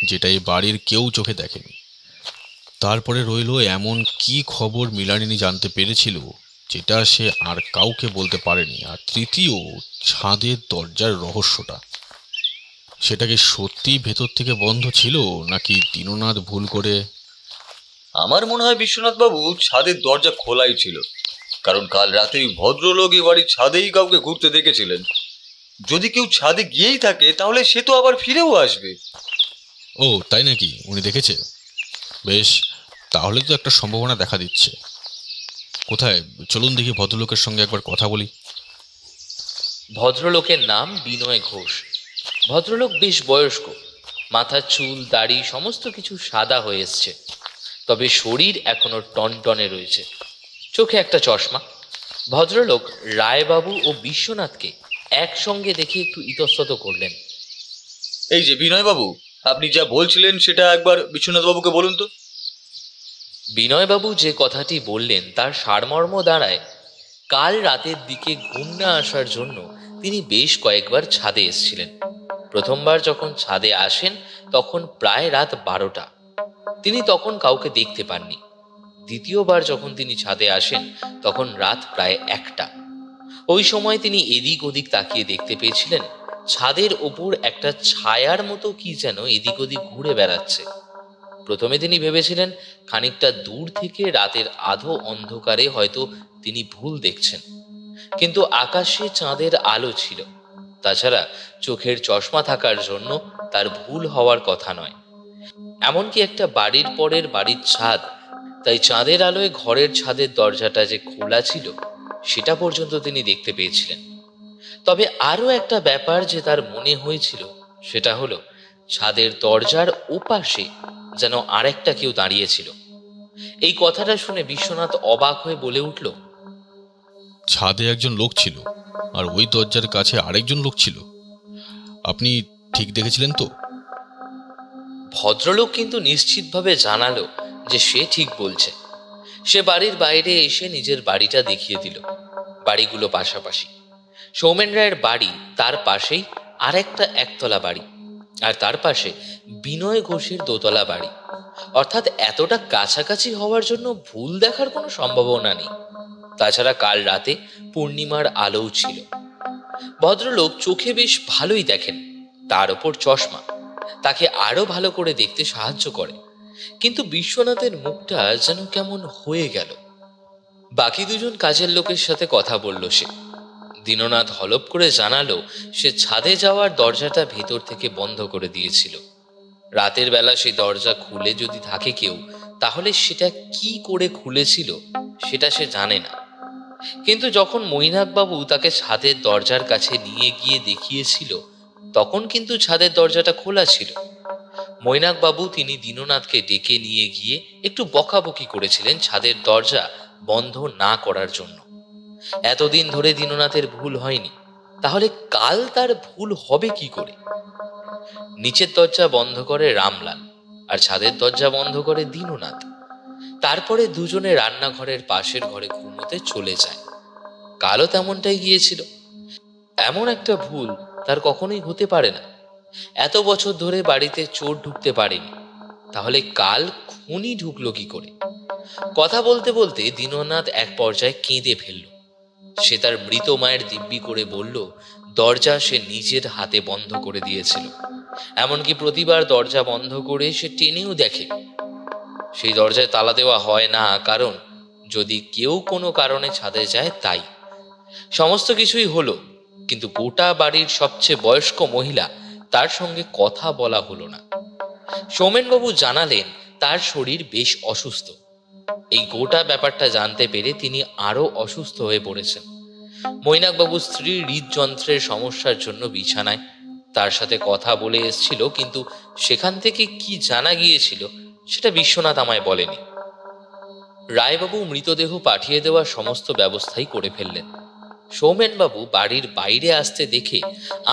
যেটা এই বাড়ির কেউ চোখে দেখেনি। তারপরে রইল এমন কি খবর মৃণালিনী জানতে পেরেছিল যেটা সে আর কাউকে বলতে পারেনি। আর তৃতীয়, ছাদের দরজার রহস্যটা, সেটা কি সত্যি ভেতর থেকে বন্ধ ছিল নাকি দীননাথ ভুল করে? আমার মনে হয় বিশ্বনাথ বাবু ছাদের দরজা খোলাই ছিল, কারণ কাল রাতে ওই ভদ্রলোক এ বাড়ির ছাদেই কাউকে ঘুরতে দেখেছিলেন। যদি কেউ ছাদে গিয়েই থাকে তাহলে সে তো আবার ফিরেও আসবে। ও তাই নাকি? উনি দেখেছে? বেশ, তাহলে তো একটা সম্ভাবনা দেখা দিচ্ছে। কোথায়, চলুন দেখি ভদ্রলোকের সঙ্গে একবার কথা বলি। ভদ্রলোকের নাম বিনয় ঘোষ। ভদ্রলোক বেশ বয়স্ক, মাথার চুল দাড়ি সমস্ত কিছু সাদা হয়ে এসছে, তবে শরীর এখনো টনটনে রয়েছে, চোখে একটা চশমা। ভদ্রলোক রায়বাবু ও বিশ্বনাথকে একসঙ্গে দেখে একটু ইতস্তত করলেন। এই যে বিনয়বাবু, আপনি যা বলছিলেন সেটা একবার বিশ্বনাথবাবুকে বলুন তো। বিনয়বাবু যে কথাটি বললেন তার সারমর্ম দাঁড়ায়, কাল রাতের দিকে ঘুম না আসার জন্য তিনি বেশ কয়েকবার ছাদে এসেছিলেন। প্রথমবার যখন ছাদে আসেন তখন প্রায় রাত 12টা, তিনি তখন কাউকে দেখতে পাননি। দ্বিতীয়বার যখন তিনি ছাদে আসেন তখন রাত প্রায় 1টা। ওই সময় তিনি এদিক ওদিক তাকিয়ে দেখতে পেয়েছিলেন ছাদের ওপর একটা ছায়ার মতো কি যেন এদিক ওদিক ঘুরে বেড়াচ্ছে। প্রথমে তিনি ভেবেছিলেন খানিকটা দূর থেকে রাতের আধো অন্ধকারে হয়তো তিনি ভুল দেখছেন, কিন্তু আকাশে চাঁদের আলো ছিল। তাছাড়া চোখের চশমা থাকার জন্য তার ভুল হওয়ার কথা নয়। এমনকি একটা বাড়ির পরের বাড়ির ছাদ, তাই চাঁদের আলোয় ঘরের ছাদের দরজাটা যে খোলা ছিল সেটা পর্যন্ত তিনি দেখতে পেয়েছিলেন। তবে আরো একটা ব্যাপার যে তার মনে হয়েছিল সেটা হলো ছাদের দরজার ওপাশে যেন আরেকটা কেউ দাঁড়িয়েছিল। এই কথাটা শুনে বিশ্বনাথ অবাক হয়ে বলে উঠল, ছাদে একজন লোক ছিল আর ওই দরজার কাছে আরেকজন লোক ছিল। আপনি ঠিক দেখেছিলেন তো? ভদ্রলোক কিন্তু নিশ্চিতভাবে জানালো যে সে ঠিক বলছে। সে বাড়ির বাইরে এসে নিজের বাড়িটা দেখিয়ে দিল। বাড়িগুলো পাশাপাশি। সৌমেন রায়ের বাড়ি, তার পাশেই আরেকটা একতলা বাড়ি, আর তার পাশে বিনয় ঘোষের দোতলা বাড়ি। অর্থাৎ এতটা কাছাকাছি হওয়ার জন্য ভুল দেখার কোনো সম্ভাবনা নেই। তাছাড়া কাল রাতে পূর্ণিমার আলোও ছিল। ভদ্রলোক চোখে বেশ ভালোই দেখেন, তার ওপর চশমা তাকে আরো ভালো করে দেখতে সাহায্য করে। কিন্তু বিশ্বনাথের মুখটা যেন কেমন হয়ে গেল। বাকি দুজন কাজের লোকের সাথে কথা বলল সে। দীননাথ হলপ করে জানালো সে ছাদে যাওয়ার দরজাটা ভেতর থেকে বন্ধ করে দিয়েছিল। রাতের বেলা সেই দরজা খুলে যদি থাকে কেউ, তাহলে সেটা কি করে খুলেছিল সেটা সে জানে না। কিন্তু যখন মৈনাকবাবু তাকে ছাদের দরজার কাছে নিয়ে গিয়ে দেখিয়েছিল তখন কিন্তু ছাদের দরজাটা খোলা ছিল। মৈনাকবাবু তিনি দীননাথকে ডেকে নিয়ে গিয়ে একটু বকাবকি করেছিলেন ছাদের দরজা বন্ধ না করার জন্য। এতদিন ধরে দীননাথের ভুল হয়নি, তাহলে কাল তার ভুল হবে কি করে? নিচের দরজা বন্ধ করে রামলাল আর ছাদের দরজা বন্ধ করে দীননাথ। তারপরে দুজনে রান্নাঘরের পাশের ঘরে ঘুমোতে চলে যায়। কালও তেমনটাই গিয়েছিল। এমন একটা ভুল তার কখনোই হতে পারে না। এত বছর ধরে বাড়িতে চোর ঢুকতে পারেনি, তাহলে কাল খুনি ঢুকলো কি করে? কথা বলতে বলতে দীননাথ এক পর্যায়ে কেঁদে ফেলল। সে তার মৃত মায়ের দিব্যি করে বলল দরজা সে নিজের হাতে বন্ধ করে দিয়েছিল। এমনকি প্রতিবার দরজা বন্ধ করে সে টেনেও দেখে। সেই দরজায় তালা দেওয়া হয় না, কারণ যদি কেউ কোনো কারণে ছাদে যায় তাই। সমস্ত কিছুই হলো, কিন্তু গোটা বাড়ির সবচেয়ে বয়স্ক মহিলা, তার সঙ্গে কথা বলা হলো না। সৌমেনবাবু জানালেন তার শরীর বেশ অসুস্থ। এই গোটা ব্যাপারটা জানতে পেরে তিনি আরো অসুস্থ হয়ে পড়েছেন। মৈনাকবাবু স্ত্রীর হৃদযন্ত্রের সমস্যার জন্য বিছানায়। তার সাথে কথা বলে এসেছিল, কিন্তু সেখান থেকে কি জানা গিয়েছিল সেটা বিশ্বনাথ আমায় বলেনি। রায়বাবু মৃতদেহ পাঠিয়ে দেওয়ার সমস্ত ব্যবস্থাই করে ফেললেন। সৌমেনবাবু বাড়ির বাইরে আসতে দেখে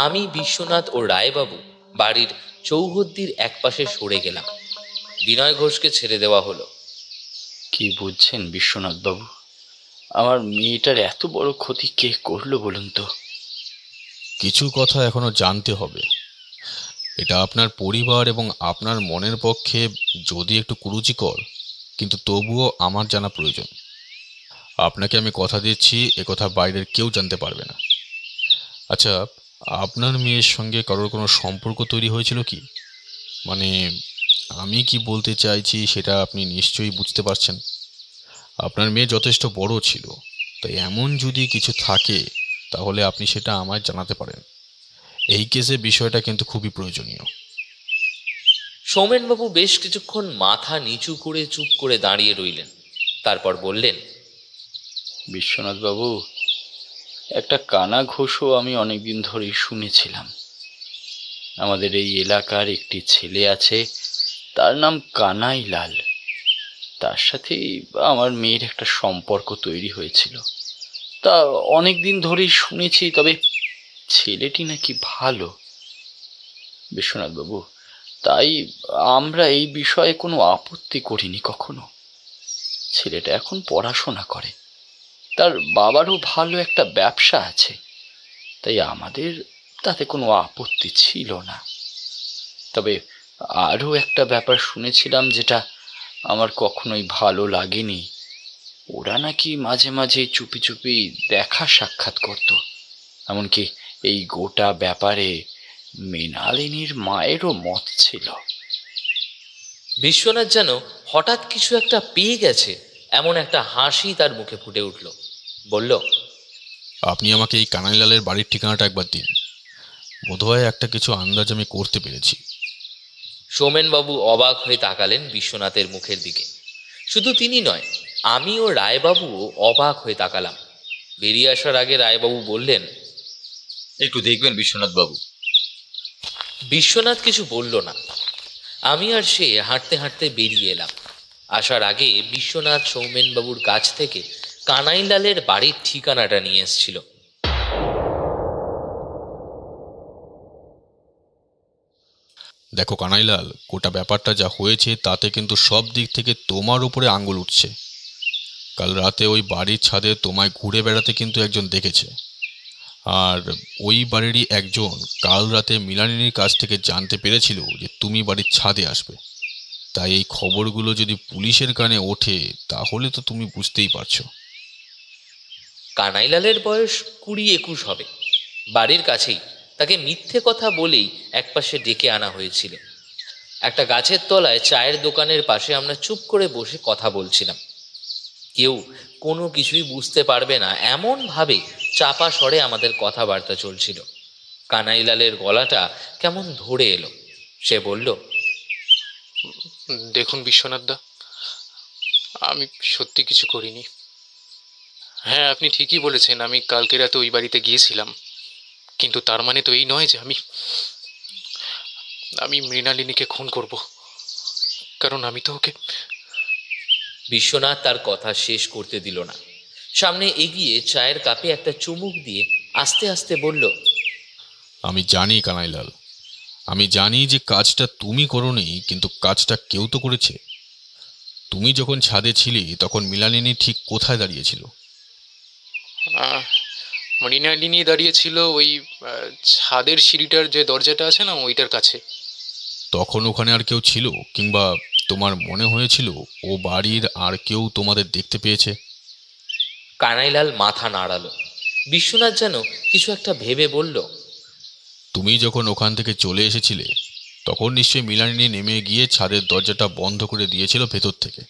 আমি, বিশ্বনাথ ও রায়বাবু বাড়ির চৌহদ্দির একপাশে সরে গেলাম। বিনয় ঘোষকে ছেড়ে দেওয়া হলো। কি বুঝছেন বিশ্বনাথ বাবু? আমার মেয়েটার এত বড় ক্ষতি কে করলো বলুন তো? কিছু কথা এখনো জানতে হবে। এটা আপনার পরিবার এবং আপনার মনের পক্ষে যদি একটু কুরুচিকর, কিন্তু তবুও আমার জানা প্রয়োজন। আপনাকে আমি কথা দিচ্ছি, একথা বাইরের কেউ জানতে পারবে না। আচ্ছা, আপনার মেয়ের সঙ্গে কারোর কোনো সম্পর্ক তৈরি হয়েছিল কি? মানে আমি কি বলতে চাইছি সেটা আপনি নিশ্চয়ই বুঝতে পারছেন। আপনার মেয়ে যথেষ্ট বড় ছিল, তাই এমন যদি কিছু থাকে তাহলে আপনি সেটা আমায় জানাতে পারেন। এই কেসে বিষয়টা কিন্তু খুবই প্রয়োজনীয়। সৌমেনবাবু বেশ কিছুক্ষণ মাথা নিচু করে চুপ করে দাঁড়িয়ে রইলেন। তারপর বললেন, বিশ্বনাথবাবু, একটা কানা ঘোষও আমি অনেকদিন ধরেই শুনেছিলাম। আমাদের এই এলাকার একটি ছেলে আছে, তার নাম কানাই লাল। তার সাথে আমার মেয়ের একটা সম্পর্ক তৈরি হয়েছিল, তা অনেক দিন ধরেই শুনেছি। তবে ছেলেটি নাকি ভালো বিশ্বনাথবাবু, তাই আমরা এই বিষয়ে কোনো আপত্তি করিনি কখনো। ছেলেটা এখন পড়াশোনা করে, তার বাবারও ভালো একটা ব্যবসা আছে, তাই আমাদের তাতে কোনো আপত্তি ছিল না। তবে আরও একটা ব্যাপার শুনেছিলাম যেটা আমার কখনোই ভালো লাগেনি। ওরা নাকি মাঝে মাঝে চুপি চুপি দেখা সাক্ষাৎ করত। এমনকি এই গোটা ব্যাপারে মৃণালিনীর মায়েরও মত ছিল। বিশ্বনাথ যেন হঠাৎ কিছু একটা পেয়ে গেছে এমন একটা হাসি তার মুখে ফুটে উঠল। বলল, আপনি আমাকে এই কানাইলালের বাড়ির ঠিকানাটা একবার দিন। বোধহয় একটা কিছু আন্দাজ আমি করতে পেরেছি। সৌমেনবাবু অবাক হয়ে তাকালেন বিশ্বনাথের মুখের দিকে। শুধু তিনি নয়, আমি ও রায়বাবুও অবাক হয়ে তাকালাম। বেরিয়ে আসার আগে রায়বাবু বললেন, একটু দেখবেন বিশ্বনাথ বাবু। বিশ্বনাথ কিছু বলল না। আমি আর সে হাঁটতে হাঁটতে বেরিয়ে এলাম। আসার আগে বিশ্বনাথ সৌমেনবাবুর কাছ থেকে কানাইলালের বাড়ির ঠিকানাটা নিয়ে এসেছিল। দেখো কানাইলাল, গোটা ব্যাপারটা যা হয়েছে তাতে কিন্তু সব দিক থেকে তোমার উপরে আঙ্গুল উঠছে। কাল রাতে ওই বাড়ির ছাদে তোমায় ঘুরে বেড়াতে কিন্তু একজন দেখেছে, আর ওই বাড়িরই একজন কাল রাতে মৃণালিনীর কাছ থেকে জানতে পেরেছিল যে তুমি বাড়ির ছাদে আসবে। তাই এই খবরগুলো যদি পুলিশের কানে ওঠে তাহলে তো তুমি বুঝতেই পারছো। কানাইলালের বয়স 20-21 হবে। বাড়ির কাছেই তাকে মিথ্যে কথা বলেই একপাশে ডেকে আনা হয়েছিল। একটা গাছের তলায় চায়ের দোকানের পাশে আমরা চুপ করে বসে কথা বলছিলাম। কেউ কোনো কিছুই বুঝতে পারবে না এমনভাবে চাপা স্বরে আমাদের কথাবার্তা চলছিল। কানাইলালের গলাটা কেমন ধরে এলো। সে বলল, দেখুন বিশ্বনাথদা, আমি সত্যি কিছু করিনি। হ্যাঁ, আপনি ঠিকই বলেছেন, আমি কালকে রাতে ওই বাড়িতে গিয়েছিলাম, কিন্তু তার মানে তো এই নয় যে আমি মৃণালিনীকে খুন করব, কারণ আমি তো ওকে। বিশ্বনাথ তার কথা শেষ করতে দিল না। সামনে এগিয়ে চায়ের কাপে একটা চুমুক দিয়ে আস্তে আস্তে বলল, আমি জানি কানাইলাল, আমি জানি যে কাজটা তুমি করোনি, কিন্তু কাজটা কেউ তো করেছে। তুমি যখন ছাদে ছিলে তখন মৃণালিনী ঠিক কোথায় দাঁড়িয়েছিল? মৃণালিনী দাঁড়িয়েছিল ওই ছাদের সিঁড়িটার যে দরজাটা আছে না, ওইটার কাছে। তখন ওখানে আর কেউ ছিল, কিংবা তোমার মনে হয়েছিল ও বাড়ির আর কেউ তোমাদের দেখতে পেয়েছে? কানাইলাল মাথা নাড়ালো। বিশ্বনাথ যেন কিছু একটা ভেবে বলল, তুমি যখন ওখান থেকে চলে এসেছিলে তখন নিশ্চয়ই মৃণালিনী নেমে গিয়ে ছাদের দরজাটা বন্ধ করে দিয়েছিল ভেতর থেকে,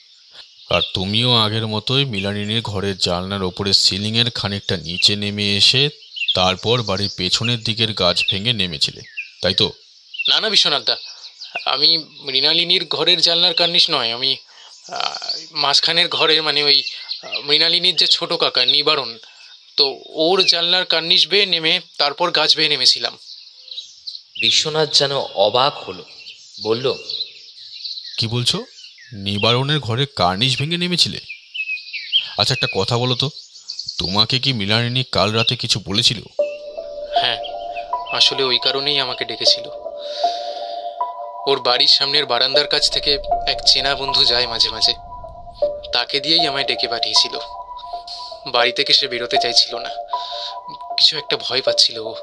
আর তুমিও আগের মতোই মৃণালিনীর ঘরের জানলার ওপরে সিলিংয়ের খানিকটা নিচে নেমে এসে তারপর বাড়ির পেছনের দিকের গাছ ভেঙে নেমেছিলে, তাই তো? না না বিশ্বনাথদা, আমি মৃণালিনীর ঘরের জানলার কার্নিশ নয়, আমি মাঝখানের ঘরের, মানে ওই মৃণালিনীর যে ছোট কাকা নিবারণ, তো ওর জানলার কার্নিশ বেয়ে নেমে তারপর গাছ বেয়ে নেমেছিলাম। বিশ্বনাথ যেন অবাক হলো। বলল, কি বলছো? নিবারণের ঘরে কার্নিশ ভেঙে নেমেছিলে? আচ্ছা, একটা কথা বলো তো, তোমাকে কি মৃণালিনী কাল রাতে কিছু বলেছিল? হ্যাঁ, আসলে ওই কারণেই আমাকে ডেকেছিল। ওর বাড়ির সামনের বারান্দার কাছ থেকে এক চেনা বন্ধু যায় মাঝে মাঝে, তাকে দিয়েই আমায় ডেকে পাঠিয়েছিল। বাড়ি থেকে সে বেরোতে চাইছিল না, কিছু একটা ভয় পাচ্ছিল ও।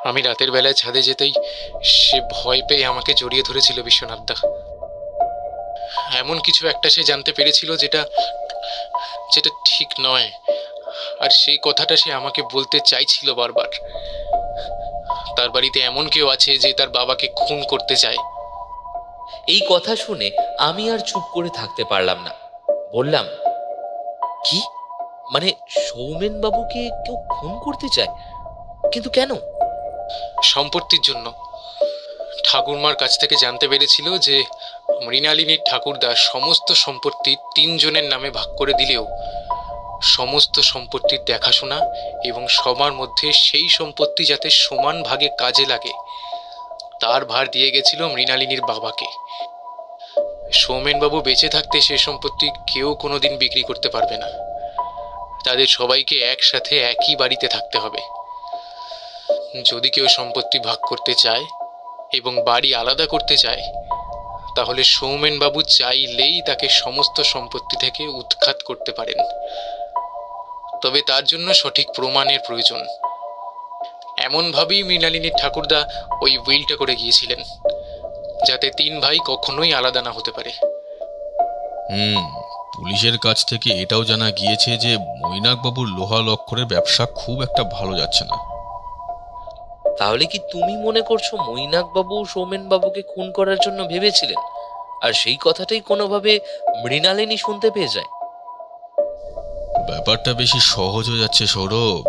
আমি রাতের বেলায় ছাদে যেতেই সে ভয় পেয়ে আমাকে জড়িয়ে ধরেছিল বিশ্বনাথদা। এমন কিছু একটা সে জানতে পেরেছিল যেটা যেটা ঠিক নয়, আর সেই কথাটা সে আমাকে বলতে চাইছিল বারবার। তার বাড়িতে এমন কেউ আছে যে তার বাবাকে খুন করতে চায়। এই কথা শুনে আমি আর চুপ করে থাকতে পারলাম না। বললাম, কি মানে সৌমেন বাবুকে কেউ খুন করতে চায়, কিন্তু কেন? সম্পত্তির জন্য। ঠাকুরমার কাছ থেকে জানতে পেরেছিল যে মৃণালিনীর ঠাকুরদা সমস্ত সম্পত্তি 3 জনের নামে ভাগ করে দিলেও সমস্ত সম্পত্তির দেখাশোনা এবং সবার মধ্যে সেই সম্পত্তি যাতে সমান ভাগে কাজে লাগে তার ভার দিয়ে গেছিল মৃণালিনীর বাবাকে। সৌমেনবাবু বেঁচে থাকতে সে সম্পত্তি কেউ কোনোদিন বিক্রি করতে পারবে না। তাদের সবাইকে একসাথে একই বাড়িতে থাকতে হবে। যদি কেউ সম্পত্তি ভাগ করতে চায় এবং বাড়ি আলাদা করতে চায় তাহলে সৌমেনবাবু চাইলেই তাকে সমস্ত সম্পত্তি থেকে উৎখাত করতে পারেন। তবে তার জন্য সঠিক প্রমাণের প্রয়োজন। এমনভাবেই মৃণালিনীর ঠাকুরদা ওই উইলটা করে গিয়েছিলেন যাতে 3 ভাই কখনোই আলাদা না হতে পারে। পুলিশের কাছ থেকে এটাও জানা গিয়েছে যে মৈনাকবাবুর লোহা লক্করের ব্যবসা খুব একটা ভালো যাচ্ছে না। তাহলে কি তুমি মনে করছো মৈনাক বাবু সৌমেন বাবুকে খুন করার জন্য ভেবেছিলেন, আর সেই কথাটাই কোনোভাবে মৃণালিনী শুনতে পেয়ে যায়? ব্যাপারটা বেশি সহজ হয়ে যাচ্ছে সৌরভ,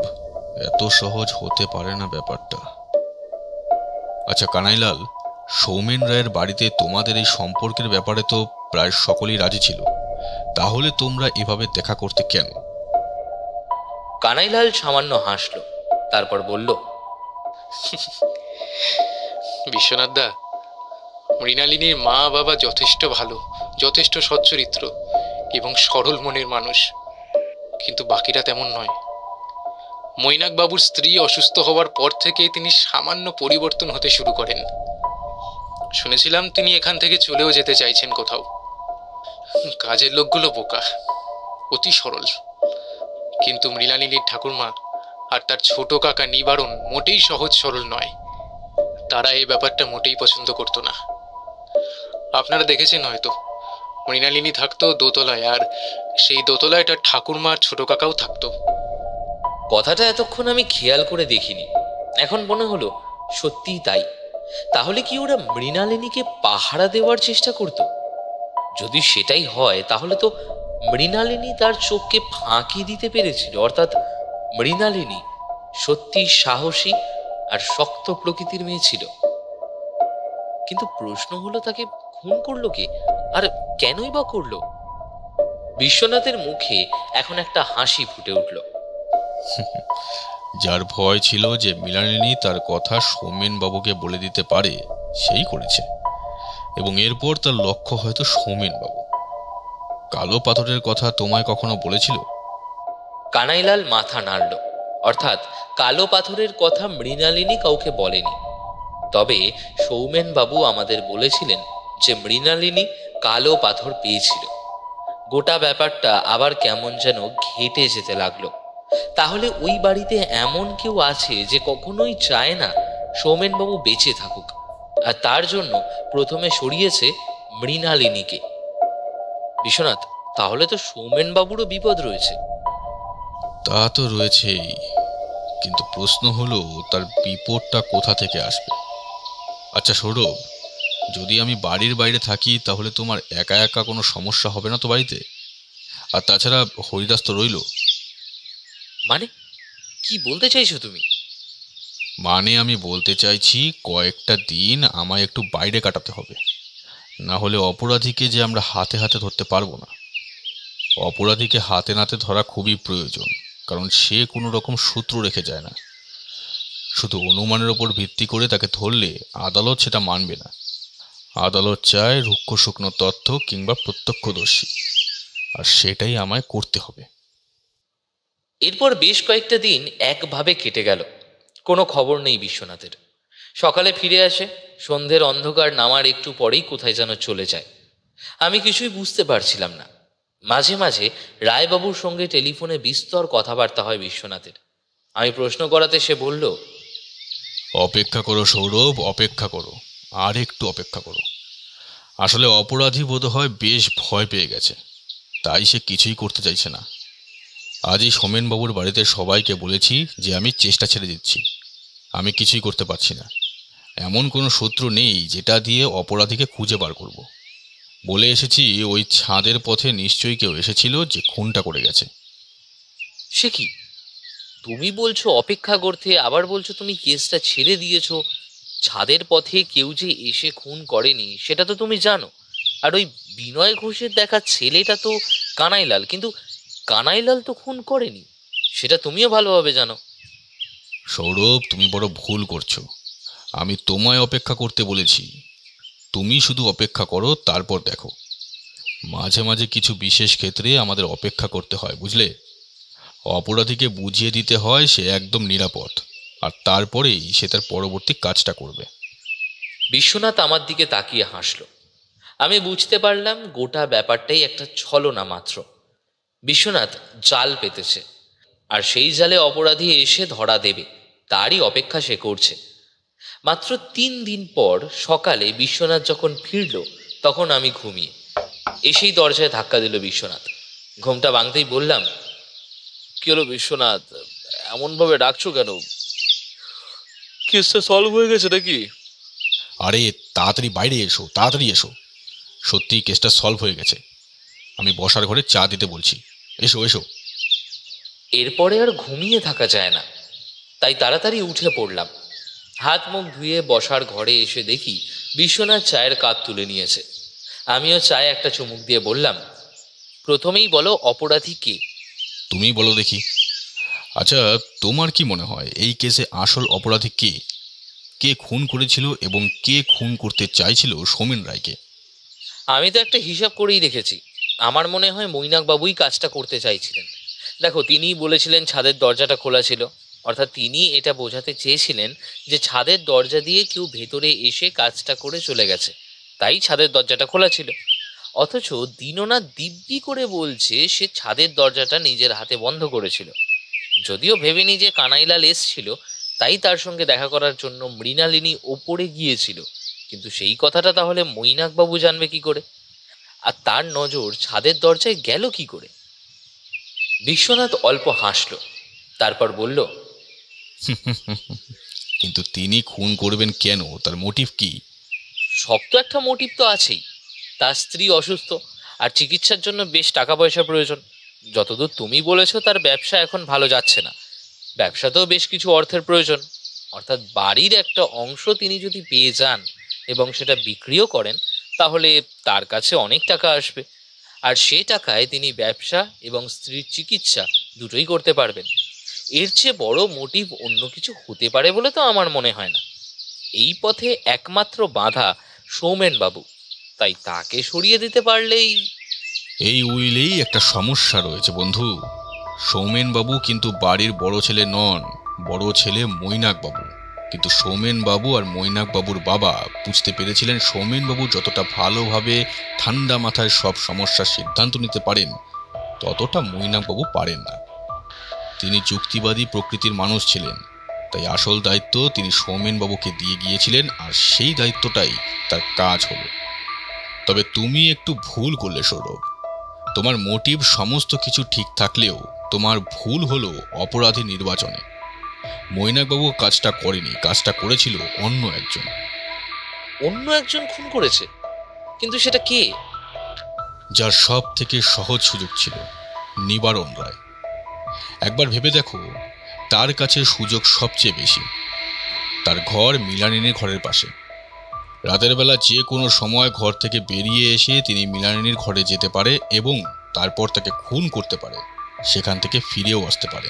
এত সহজ হতে পারে না ব্যাপারটা। আচ্ছা কানাইলাল, সৌমেন রায়ের বাড়িতে তোমাদের এই সম্পর্কের ব্যাপারে তো প্রায় সকলেই রাজি ছিল, তাহলে তোমরা এভাবে দেখা করতে কেন? কানাইলাল সামান্য হাসল, তারপর বলল, বিশ্বনাথ দা, মৃণালিনীর মা বাবা যথেষ্ট ভালো, যথেষ্ট সচ্চরিত্র এবং সরল মনের মানুষ, কিন্তু বাকিরা তেমন নয়। মৈনাক বাবুর স্ত্রী অসুস্থ হওয়ার পর থেকে তিনি সামান্য পরিবর্তন হতে শুরু করেন। শুনেছিলাম তিনি এখান থেকে চলেও যেতে চাইছেন কোথাও। কাজের লোকগুলো বোকা, অতি সরল, কিন্তু মৃণালিনীর ঠাকুরমা আর তার ছোট কাকা নিবারণ মোটেই সহজ সরল নয়। তারা এই ব্যাপারটা মোটেই পছন্দ করতো না। আপনারা দেখেছেন হয়তো, মৃণালিনী থাকতো দোতলায়, আর সেই দোতলায় তার ঠাকুরমা আর ছোট কাকাও থাকতো। কথাটা এতক্ষণ আমি খেয়াল করে দেখিনি, এখন মনে হলো সত্যিই তাই। তাহলে কি ওরা মৃণালিনীকে পাহারা দেওয়ার চেষ্টা করত? যদি সেটাই হয় তাহলে তো মৃণালিনী তার চোখকে ফাঁকি দিতে পেরেছিল, অর্থাৎ মৃণালিনী সত্যি সাহসী আর শক্ত প্রকৃতির মেয়ে ছিল। কিন্তু প্রশ্ন হলো তাকে খুন করলো কে, আর কেনই বা করলো? বিশ্বনাথের মুখে এখন একটা হাসি ফুটে উঠল। যার ভয় ছিল যে মৃণালিনী তার কথা সৌমেন বাবুকে বলে দিতে পারে সেই করেছে, এবং এরপর তার লক্ষ্য হয়তো সৌমেন বাবু। কালো পাথরের কথা তোমায় কখনো বলেছিল? কানাইলাল মাথা নাড়ল, অর্থাৎ কালো পাথরের কথা মৃণালিনী কাউকে বলেনি। তবে সৌমেন বাবু আমাদের বলেছিলেন যে মৃণালিনী কালো পাথর পেয়েছিল। গোটা ব্যাপারটা আবার কেমন যেন ঘেঁটে যেতে লাগলো। তাহলে ওই বাড়িতে এমন কেউ আছে যে কখনোই চায় না সৌমেন বাবু বেঁচে থাকুক, আর তার জন্য প্রথমে সরিয়েছে মৃণালিনীকে। বিশ্বনাথ, তাহলে তো সৌমেন বাবুরও বিপদ রয়েছে। তা তো রয়েছেই, কিন্তু প্রশ্ন হলো তার বিপদটা কোথা থেকে আসবে। আচ্ছা সৌরভ, যদি আমি বাড়ির বাইরে থাকি তাহলে তোমার একা একা কোনো সমস্যা হবে না তো বাড়িতে? আর তাছাড়া হরিদাস তো রইল। মানে কি বলতে চাইছো তুমি? মানে আমি বলতে চাইছি কয়েকটা দিন আমায় একটু বাইরে কাটাতে হবে, না হলে অপরাধীকে যে আমরা হাতে হাতে ধরতে পারবো না। অপরাধীকে হাতে নাতে ধরা খুবই প্রয়োজন, কারণ সে কোনো রকম সূত্র রেখে যায় না। শুধু অনুমানের ওপর ভিত্তি করে তাকে ধরলে আদালত সেটা মানবে না। আদালত চায় রুক্ষ শুকনো তথ্য কিংবা প্রত্যক্ষদর্শী, আর সেটাই আমায় করতে হবে। এরপর বেশ কয়েকটা দিন একভাবে কেটে গেল। কোনো খবর নেই বিশ্বনাথের। সকালে ফিরে আসে, সন্ধ্যের অন্ধকার নামার একটু পরেই কোথায় যেন চলে যায়। আমি কিছুই বুঝতে পারছিলাম না। মাঝে মাঝে রায়বাবুর সঙ্গে টেলিফোনে বিস্তর কথাবার্তা হয় বিশ্বনাথের। আমি প্রশ্ন করাতে সে বলল, অপেক্ষা করো সৌরভ, অপেক্ষা করো, আর একটু অপেক্ষা করো। আসলে অপরাধী বোধ হয় বেশ ভয় পেয়ে গেছে, তাই সে কিছুই করতে চাইছে না। আজই সোমেনবাবুর বাড়িতে সবাইকে বলেছি যে আমি চেষ্টা ছেড়ে দিচ্ছি, আমি কিছুই করতে পারছি না। এমন কোনো সূত্র নেই যেটা দিয়ে অপরাধীকে খুঁজে বার করব। বলে এসেছি ওই ছাদের পথে নিশ্চয়ই কেউ এসেছিল যে খুনটা করে গেছে। সে কি, তুমি বলছো অপেক্ষা করতে, আবার বলছো তুমি কেসটা ছেড়ে দিয়েছো। ছাদের পথে কেউ যে এসে খুন করেনি সেটা তো তুমি জানো। আর ওই বিনয় ঘোষের দেখা ছেলেটা তো কানাইলাল, কিন্তু কানাইলাল তো খুন করেনি, সেটা তুমিও ভালোভাবে জানো। সৌরভ, তুমি বড় ভুল করছো। আমি তোমায় অপেক্ষা করতে বলেছি। তুমি শুধু অপেক্ষা করো, তারপর দেখো। মাঝে মাঝে কিছু বিশেষ ক্ষেত্রে আমাদের অপেক্ষা করতে হয়, বুঝলে? অপরাধীকে বুঝিয়ে দিতে হয় সে একদম নিরাপদ, আর তারপরেই সে তার পরবর্তী কাজটা করবে। বিশ্বনাথ আমার দিকে তাকিয়ে হাসল। আমি বুঝতে পারলাম গোটা ব্যাপারটাই একটা ছলনা মাত্র। বিশ্বনাথ জাল পেতেছে, আর সেই জালে অপরাধী এসে ধরা দেবে, তারই অপেক্ষা সে করছে। মাত্র 3 দিন পর সকালে বিশ্বনাথ যখন ফিরল, তখন আমি ঘুমিয়ে। এসেই দরজায় ধাক্কা দিল বিশ্বনাথ। ঘুমটা ভাঙতেই বললাম, কি হলো বিশ্বনাথ, এমনভাবে ডাকছো কেন? কেসটা সলভ হয়ে গেছে নাকি? আরে তাড়াতাড়ি বাইরে এসো, তাড়াতাড়ি এসো। সত্যি কেসটা সলভ হয়ে গেছে। আমি বসার ঘরে চা দিতে বলছি, এসো এসো। এরপরে আর ঘুমিয়ে থাকা যায় না, তাই তাড়াতাড়ি উঠে পড়লাম। হাত মুখ ধুয়ে বসার ঘরে এসে দেখি বিশ্বনাথ চায়ের কাপ তুলে নিয়েছে। আমিও চায়ে একটা চুমুক দিয়ে বললাম, প্রথমেই বলো অপরাধী কে? তুমি বলো দেখি। আচ্ছা, তোমার কি মনে হয় এই কেসে আসল অপরাধী কে? কে খুন করেছিল এবং কে খুন করতে চাইছিল সৌমেন রায়কে? আমি তো একটা হিসাব করেই রেখেছি। আমার মনে হয় মৈনাক বাবুই কাজটা করতে চাইছিলেন। দেখো, তিনিই বলেছিলেন ছাদের দরজাটা খোলা ছিল, অর্থাৎ তিনি এটা বোঝাতে চেয়েছিলেন যে ছাদের দরজা দিয়ে কেউ ভেতরে এসে কাজটা করে চলে গেছে, তাই ছাদের দরজাটা খোলা ছিল। অথচ দীননাথ দিব্যি করে বলছে সে ছাদের দরজাটা নিজের হাতে বন্ধ করেছিল। যদিও ভেবেনি যে কানাইলাল এসছিল, তাই তার সঙ্গে দেখা করার জন্য মৃণালিনী ওপরে গিয়েছিল, কিন্তু সেই কথাটা তাহলে মৈনাক বাবু জানবে কি করে? আর তার নজর ছাদের দরজায় গেল কি করে? বিশ্বনাথ অল্প হাসল, তারপর বলল, কিন্তু তিনি খুন করবেন কেন? তার মোটিভ কি? শক্ত একটা মোটিভ তো আছেই। তার স্ত্রী অসুস্থ, আর চিকিৎসার জন্য বেশ টাকা পয়সা প্রয়োজন। যতদূর তুমি বলেছো তার ব্যবসা এখন ভালো যাচ্ছে না, ব্যবসাতেও বেশ কিছু অর্থের প্রয়োজন। অর্থাৎ বাড়ির একটা অংশ তিনি যদি পেয়ে যান এবং সেটা বিক্রিও করেন, তাহলে তার কাছে অনেক টাকা আসবে, আর সে টাকায় তিনি ব্যবসা এবং স্ত্রীর চিকিৎসা দুটোই করতে পারবেন। এর চেয়ে বড় মোটিভ অন্য কিছু হতে পারে বলে তো আমার মনে হয় না। এই পথে একমাত্র বাধা সৌমেন বাবু, তাই তাকে সরিয়ে দিতে পারলেই। এই উইলেই একটা সমস্যা রয়েছে বন্ধু। সৌমেন বাবু কিন্তু বাড়ির বড় ছেলে নন, বড় ছেলে মৈনাক বাবু। কিন্তু সৌমেন বাবু আর মৈনাক বাবুর বাবা বুঝতে পেরেছিলেন সৌমেন বাবু যতটা ভালোভাবে ঠান্ডা মাথায় সব সমস্যার সিদ্ধান্ত নিতে পারেন, ততটা মৈনাক বাবু পারেন না। তিনি যুক্তিবাদী প্রকৃতির মানুষ ছিলেন, তাই আসল দায়িত্ব তিনি সৌমেন বাবুকে দিয়ে গিয়েছিলেন, আর সেই দায়িত্বটাই তার কাজ হলো। তবে তুমি একটু ভুল করলে সৌরভ। তোমার মোটিভ সমস্ত কিছু ঠিক থাকলেও তোমার ভুল হলো অপরাধী নির্বাচনে। মৈনাকবাবু কাজটা করেনি, কাজটা করেছিল অন্য একজন। অন্য একজন খুন করেছে? কিন্তু সেটা কে? যার সব থেকে সহজ সুযোগ ছিল, নিবারণ রায়। একবার ভেবে দেখো, তার কাছে সুযোগ সবচেয়ে বেশি। তার ঘর মৃণালিনীর ঘরের পাশে। রাতের বেলা যে কোনো সময় ঘর থেকে বেরিয়ে এসে তিনি মৃণালিনীর ঘরে যেতে পারে এবং তারপর তাকে খুন করতে পারে, সেখান থেকে ফিরেও আসতে পারে।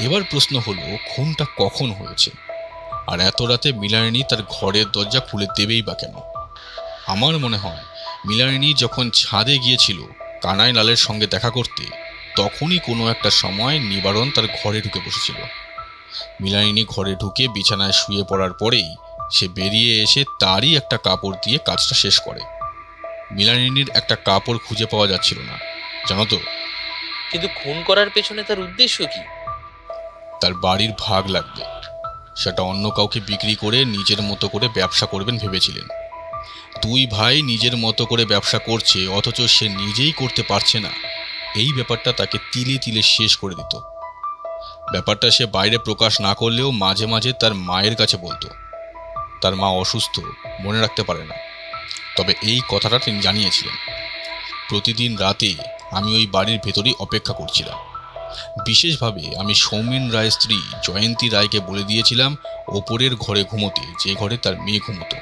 এবার প্রশ্ন হলো, খুনটা কখন হয়েছে? আর এত রাতে মৃণালিনী তার ঘরের দরজা খুলে দেবেই বা কেন? আমার মনে হয় মৃণালিনী যখন ছাদে গিয়েছিল কানাইলালের সঙ্গে দেখা করতে, তখনই কোনো একটা সময় নিবারণ তার ঘরে ঢুকে বসেছিল। মৃণালিনী ঘরে ঢুকে বিছানায় শুয়ে পড়ার পরেই সে বেরিয়ে এসে তারই একটা কাপড় দিয়ে কাজটা শেষ করে। মৃণালিনীর একটা কাপড় খুঁজে পাওয়া যাচ্ছিল না, জানো তো? কিন্তু খুন করার পেছনে তার উদ্দেশ্য কি? তার বাড়ির ভাগ লাগবে, সেটা অন্য কাউকে বিক্রি করে নিজের মতো করে ব্যবসা করবেন ভেবেছিলেন। দুই ভাই নিজের মতো করে ব্যবসা করছে, অথচ সে নিজেই করতে পারছে না। এই ব্যাপারটা তাকে তিলে তিলে শেষ করে দিত। ব্যাপারটা সে বাইরে প্রকাশ না করলেও মাঝে মাঝে তার মায়ের কাছে বলতো। তার মা অসুস্থ, মনে রাখতে পারে না, তবে এই কথাটা তিনি জানিয়েছিলেন। প্রতিদিন রাতে আমি ওই বাড়ির ভেতরেই অপেক্ষা করছিলাম। বিশেষভাবে আমি সৌমেন রায়ের স্ত্রী জয়ন্তী রায়কে বলে দিয়েছিলাম ওপরের ঘরে ঘুমোতে, যে ঘরে তার মেয়ে ঘুমোতো।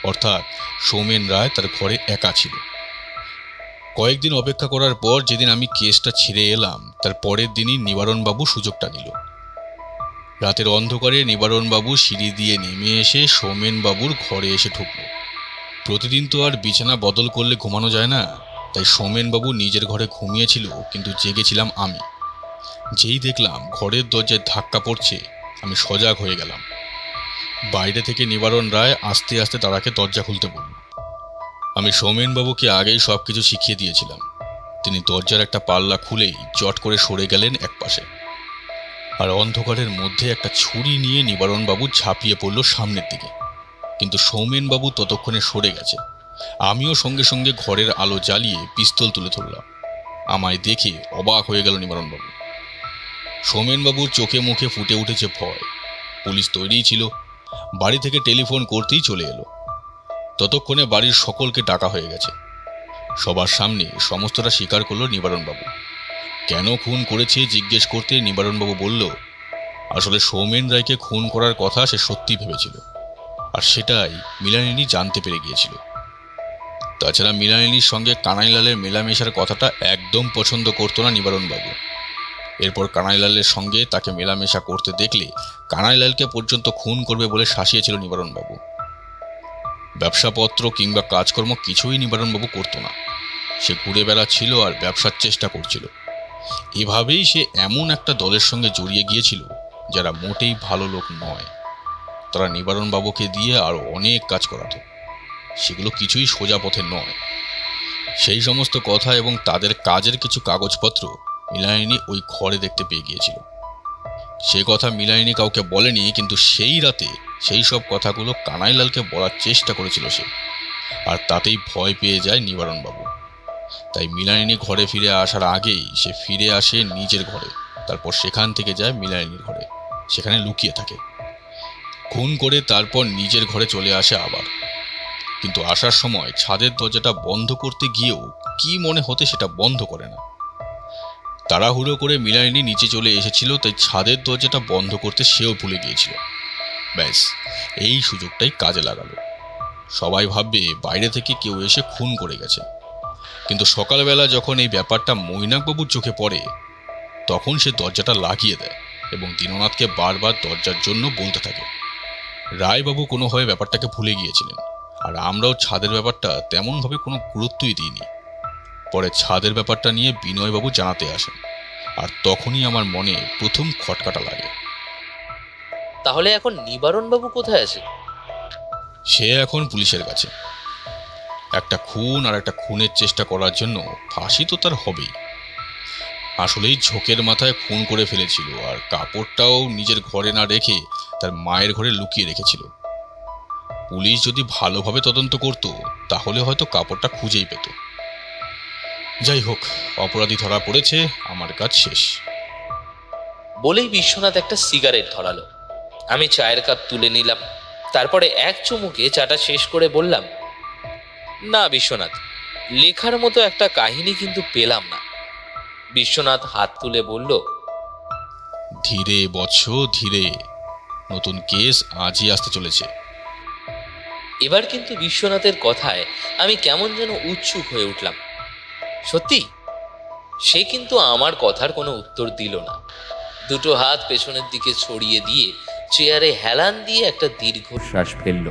অর্থাৎ সৌমেন রায় তার ঘরে একা ছিল। কয়েকদিন অপেক্ষা করার পর যেদিন আমি কেসটা ছেড়ে এলাম, তার পরের দিনই নিবারণবাবু সুযোগটা নিল। রাতের অন্ধকারে নিবারণবাবু সিঁড়ি দিয়ে নেমে এসে সৌমেনবাবুর ঘরে এসে ঢুকল। প্রতিদিন তো আর বিছানা বদল করলে ঘুমানো যায় না, তাই সৌমেনবাবু নিজের ঘরে ঘুমিয়েছিল, কিন্তু জেগেছিলাম আমি। যেই দেখলাম ঘরের দরজায় ধাক্কা পড়ছে, আমি সজাগ হয়ে গেলাম। বাইরে থেকে নিবারণ রায় আস্তে আস্তে তারাকে দরজা খুলতে বলল। আমি সৌমেনবাবুকে আগেই সব কিছু শিখিয়ে দিয়েছিলাম। তিনি দরজার একটা পাল্লা খুলেই চট করে সরে গেলেন একপাশে, আর অন্ধকারের মধ্যে একটা ছুরি নিয়ে নিবারণবাবু ঝাঁপিয়ে পড়ল সামনের দিকে। কিন্তু সৌমেনবাবু ততক্ষণে সরে গেছে। আমিও সঙ্গে সঙ্গে ঘরের আলো জ্বালিয়ে পিস্তল তুলে ধরলাম। আমায় দেখে অবাক হয়ে গেল নিবারণবাবু। সৌমেনবাবুর চোখে মুখে ফুটে উঠেছে ভয়। পুলিশ তৈরিই ছিল, বাড়ি থেকে টেলিফোন করতেই চলে এলো। ততক্ষণে বাড়ির সকলকে ডাকা হয়ে গেছে। সবার সামনে সমস্তটা স্বীকার করল নিবারণবাবু। কেন খুন করেছে জিজ্ঞেস করতে নিবারণবাবু বলল, আসলে সৌমেন রায়কে খুন করার কথা সে সত্যি ভেবেছিল, আর সেটাই মৃণালিনী জানতে পেরে গিয়েছিল। তাছাড়া মৃণালিনীর সঙ্গে কানাইলালের মেলামেশার কথাটা একদম পছন্দ করতো না নিবারণবাবু। এরপর কানাইলালের সঙ্গে তাকে মেলামেশা করতে দেখলে কানাইলালকে পর্যন্ত খুন করবে বলে শাসিয়েছিল নিবারণবাবু। ব্যবসাপত্র কিংবা কাজকর্ম কিছুই নিবারণবাবু করতো না। সে ঘুরে বেড়াচ্ছিল আর ব্যবসার চেষ্টা করছিল। এভাবেই সে এমন একটা দলের সঙ্গে জড়িয়ে গিয়েছিল যারা মোটেই ভালো লোক নয়। তারা নিবারণবাবুকে দিয়ে আরও অনেক কাজ করাতো, সেগুলো কিছুই সোজা পথে নয়। সেই সমস্ত কথা এবং তাদের কাজের কিছু কাগজপত্র মৃণালিনী ওই ঘরে দেখতে পেয়ে গিয়েছিল। সে কথা মৃণালিনী কাউকে বলেনি, কিন্তু সেই রাতে সেই সব কথাগুলো কানাইলালকে বলার চেষ্টা করেছিল সে, আর তাতেই ভয় পেয়ে যায় নিবারণবাবু। তাই মৃণালিনী ঘরে ফিরে আসার আগেই সে ফিরে আসে নিজের ঘরে, তারপর সেখান থেকে যায় মৃণালিনীর ঘরে, সেখানে লুকিয়ে থাকে। খুন করে তারপর নিজের ঘরে চলে আসে আবার। কিন্তু আসার সময় ছাদের দরজাটা বন্ধ করতে গিয়েও কি মনে হতে সেটা বন্ধ করে না। তাড়াহুড়ো করে মৃণালিনী নিচে চলে এসেছিল, তাই ছাদের দরজাটা বন্ধ করতে সেও ভুলে গিয়েছিল। ব্যাস, এই সুযোগটাই কাজে লাগালো। সবাই ভাববে বাইরে থেকে কেউ এসে খুন করে গেছে। কিন্তু সকালবেলা যখন এই ব্যাপারটা মৈনাকবাবুর চোখে পড়ে, তখন সে দরজাটা লাগিয়ে দেয় এবং দীননাথকে বারবার দরজার জন্য বলতে থাকে। রায়বাবু কোনোভাবে ব্যাপারটাকে ভুলে গিয়েছিলেন, আর আমরাও ছাদের ব্যাপারটা তেমনভাবে কোনো গুরুত্বই দিইনি। পরে ছাদের ব্যাপারটা নিয়ে বিনয়বাবু জানাতে আসেন, আর তখনই আমার মনে প্রথম খটকাটা লাগে। তাহলে এখন নিবারণবাবু কোথায় আছে? সে এখন পুলিশের কাছে। একটা খুন আর একটা খুনের চেষ্টা করার জন্য ফাঁসি তো তার হবেই। আসলেই ঝোঁকের মাথায় খুন করে ফেলেছিল, আর কাপড়টাও নিজের ঘরে না রেখে তার মায়ের ঘরে লুকিয়ে রেখেছিল। পুলিশ যদি ভালোভাবে তদন্ত করত তাহলে হয়তো কাপড়টা খুঁজেই পেত। যাই হোক, অপরাধী ধরা পড়েছে, আমার কাজ শেষ। বলেই বিশ্বনাথ একটা সিগারেট ধরালো। আমি চায়ের কাপ তুলে নিলাম। তারপরে এক চুমুকে চাটা শেষ করে বললাম, না বিশ্বনাথ, লেখার মতো একটা কাহিনী কিন্তু পেলাম না। বিশ্বনাথ হাত তুলে বলল, ধীরে বৎস ধীরে, নতুন কেস আজই আসতে চলেছে। এবার কিন্তু বিশ্বনাথের কথায় আমি কেমন যেন উৎসুক হয়ে উঠলাম। সত্যি, সে কিন্তু আমার কথার কোনো উত্তর দিল না। দুটো হাত পেছনের দিকে ছড়িয়ে দিয়ে চেয়ারে হেলান দিয়ে একটা দীর্ঘশ্বাস ফেলল।